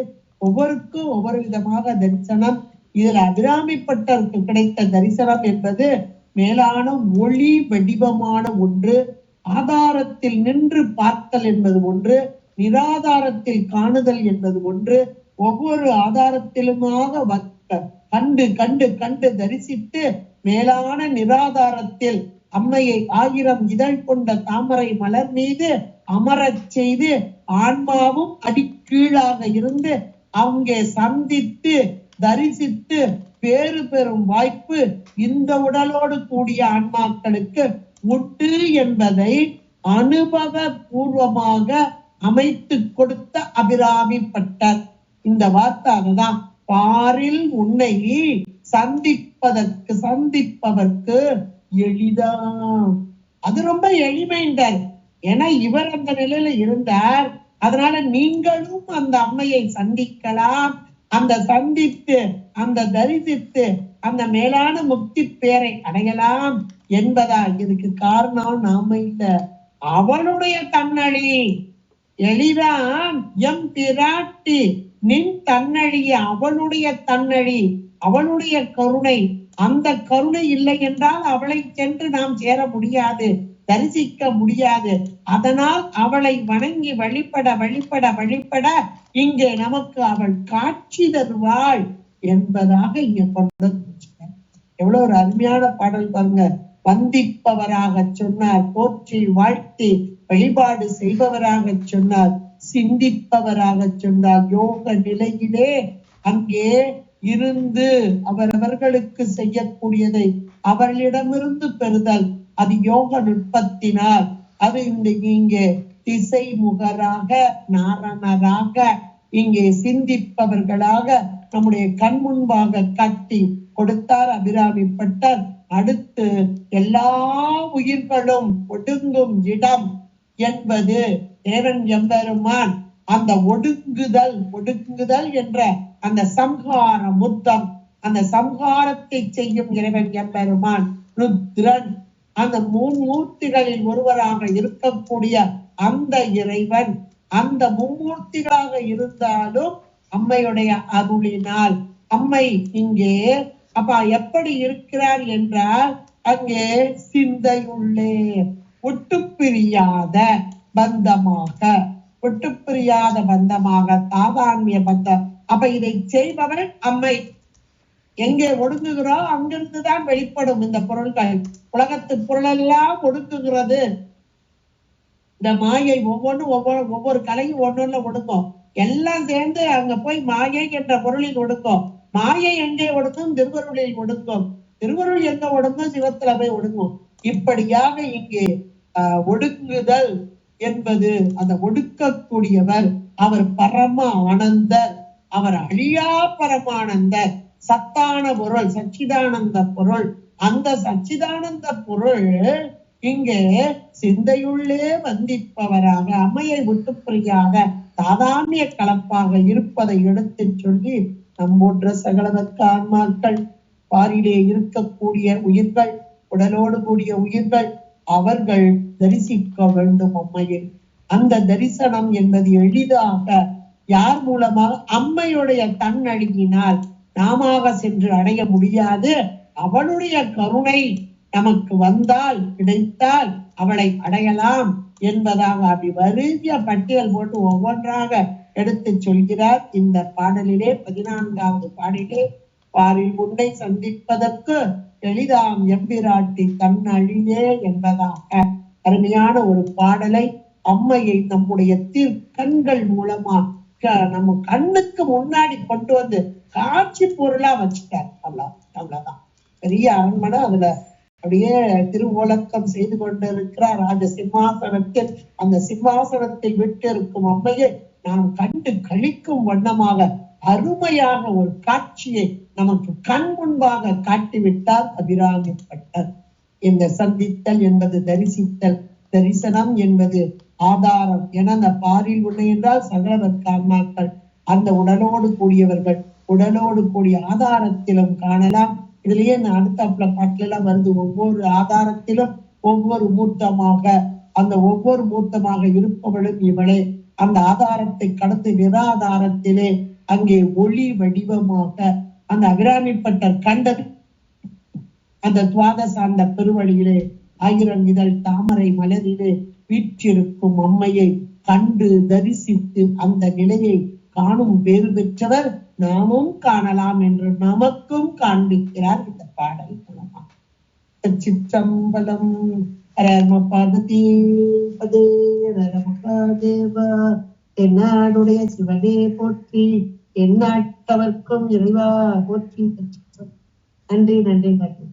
ஒவ்வொருக்கும் ஒவ்வொரு விதமாக தரிசனம். இதில் அபிராமிப்பட்டருக்கு கிடைத்த தரிசனம் என்பது மேலான ஒளி வடிவமான ஒன்று. ஆதாரத்தில் நின்று பார்த்தல் என்பது ஒன்று, நிராதாரத்தில் காணுதல் என்பது ஒன்று. ஒவ்வொரு ஆதாரத்திலுமாக கண்டு கண்டு கண்டு தரிசித்து மேலான நிராதாரத்தில் அம்மையை 1000 இதழ் கொண்ட தாமரை மலர் மீது அமரச் செய்து ஆன்மாவும் அடிக்கீழாக இருந்து அங்கே சந்தித்து தரிசித்து பேறு பெறும் வாய்ப்பு இந்த உடலோடு கூடிய ஆன்மாக்களுக்கு உண்டு என்பதை அனுபவ பூர்வமாக அமைத்து கொடுத்த அபிராமிப்பட்டர். இந்த வார்த்தைதான் பாரில் உன்னை சந்திப்பவர்க்கு எளிதா. அது ரொம்ப எளிமைண்டார். ஏன்னா இவர் அந்த நிலையில இருந்தார். அதனால நீங்களும் அந்த அம்மையை சந்திக்கலாம். அந்த சந்தித்து அந்த தரிசித்து அந்த மேலான முக்தி பேரை அடையலாம் என்பதா. இதுக்கு காரணம் நாம இல்ல, அவளுடைய தன்னழி. எளிதான் எம் பிராட்டி நின் தன்னழிய, அவளுடைய தன்னழி, அவளுடைய கருணை. அந்த கருணை இல்லை என்றால் அவளை சென்று நாம் சேர முடியாது, தரிசிக்க முடியாது. அதனால் அவளை வணங்கி வழிபட வழிபட வழிபட இங்கே நமக்கு அவள் காட்சி தருவாள் என்பதாக இங்க கொண்டு. எவ்வளவு ஒரு அருமையான பாடல் பாருங்க. வந்திப்பவராக சொன்னார், போற்றி வாழ்த்தி வழிபாடு செய்பவராக சொன்னார், சிந்திப்பவராக சொன்னார். யோக நிலையிலே அங்கே இருந்து அவரவர்களுக்கு செய்யக்கூடியதை அவர்களிடமிருந்து பெறுதல், அது யோக நுட்பத்தினால். அது இங்கே திசை முகராக நாரணராக இங்கே சிந்திப்பவர்களாக நம்முடைய கண் முன்பாக கட்டி கொடுத்தார் அபிராமிப்பட்டர். அடுத்து எல்லா உயிர்களும் ஒடுங்கும் இடம் என்பது தேவன் எம்பெருமான் அந்த ஒடுங்குதல் என்ற அந்த சம்ஹார முத்தம், அந்த சம்ஹாரத்தை செய்யும் இறைவன் எம்பெருமான் ருத்ரன். அந்த மும்மூர்த்திகளில் ஒருவராக இருக்கக்கூடிய அந்த இறைவன் அந்த மும்மூர்த்திகளாக இருந்தாலும் அம்மையுடைய அருளினால் அம்மை இங்கே அப்ப எப்படி இருக்கிறார் என்றால், அங்கே சிந்தையுள்ளே ஒட்டுப்பிரியாத பந்தமாக, ஒட்டுப்பிரியாத பந்தமாக, தாதான்மிய பந்தம். அப்ப இதை செய்பவள் அம்மை. எங்கே ஒடுங்குகிறோம் அங்கிருந்துதான் வெளிப்படும் இந்த பொருள்கள். உலகத்து பொருளெல்லாம் ஒடுங்குகிறது. இந்த மாயை ஒவ்வொரு கலையும் ஒன்னொன்னு ஒடுங்கும். எல்லாம் சேர்ந்து அங்க போய் மாயை என்ற பொருளில் ஒடுங்கும். மாயை எங்கே ஒடுங்கும்? திருவருளில் ஒடுங்கும். திருவருள் எங்க ஒடுங்கும்? சிவத்துல போய் ஒடுங்கும். இப்படியாக இங்கே ஒடுங்குதல் என்பது அந்த ஒடுக்கக்கூடியவர் அவர் பரம ஆனந்தர், அவர் அழியா பரமானந்தர், சத்தான பொருள், சச்சிதானந்த பொருள். அந்த சச்சிதானந்த பொருள் இங்கே சிந்தையுள்ளே வந்திப்பவராக அம்மையை விட்டு புரியாத சாதாரண கலப்பாக இருப்பதை எடுத்து சொல்லி நம்மோன்ற சகலவர்க்க ஆன்மாக்கள், பாரிலே இருக்கக்கூடிய உயிர்கள், உடலோடு கூடிய உயிர்கள், அவர்கள் தரிசிக்க வேண்டும் அம்மையை. அந்த தரிசனம் என்பது எளிதாக யார் மூலமாக? அம்மையுடைய தன்னழகினால் நாம சென்று அடைய முடியாது. அவளுடைய கருணை நமக்கு வந்தால், கிடைத்தால் அவளை அடையலாம் என்பதாக அப்படி வருகிய பட்டியல் போட்டு ஒவ்வொன்றாக எடுத்து சொல்கிறார். இந்த பாடலிலே 14வது பாடலிலே, பாரில் உன்னை சந்திப்பதற்கு எளிதாம் எம்பிராட்டி தன் அழியே என்பதாக அருமையான ஒரு பாடலை அம்மையை நம்முடைய கண்கள் மூலமா நம்ம கண்ணுக்கு முன்னாடி கொண்டு வந்து காட்சி பொருளா வச்சுட்டார். அவ்வளவுதான். பெரிய அரண்மனை, அதுல அப்படியே திருவோலக்கம் செய்து கொண்டிருக்கிறார் ராஜ சிம்மாசனத்தில். அந்த சிம்மாசனத்தில் விட்டு இருக்கும் அம்மையை நாம் கண்டு கழிக்கும் வண்ணமாக அருமையாக ஒரு காட்சியை நமக்கு கண் முன்பாக காட்டிவிட்டார் அபிராமிப்பட்டர். இந்த சந்தித்தல் என்பது தரிசித்தல், தரிசனம் என்பது ஆதாரம் என அந்த பாரில் உன்னை என்றால் சகலவர்க்க ஆன்மாக்கள், அந்த உடலோடு கூடியவர்கள், உடலோடு கூடிய ஆதாரத்திலும் காணலாம். இதுலயே அடுத்த பாட்டுல எல்லாம் வருது, ஒவ்வொரு ஆதாரத்திலும் ஒவ்வொரு மூர்த்தமாக, அந்த ஒவ்வொரு மூர்த்தமாக இருப்பவளும் இவளே. அந்த ஆதாரத்தை கடந்து நிராதாரத்திலே அங்கே ஒளி வடிவமாக அந்த அபிராமிப்பட்டர் கண்டது அந்த துவாதச அந்த பெருவழியிலே 1000 இதழ் தாமரை மலரிலே வீற்றிருக்கும் அம்மையை கண்டு தரிசித்து அந்த நிலையை காணும் பேறு பெற்றவர் நாமும் காணலாம் என்று நமக்கும் காண்பிக்கிறார் இந்த பாடல் மூலமா. சிற்றம்பலம். பார்வதி தென்னாடுடைய சிவனே போற்றி, எந்நாட்டவர்க்கும் இறைவா போற்றி. நன்றி நன்றி நன்றி.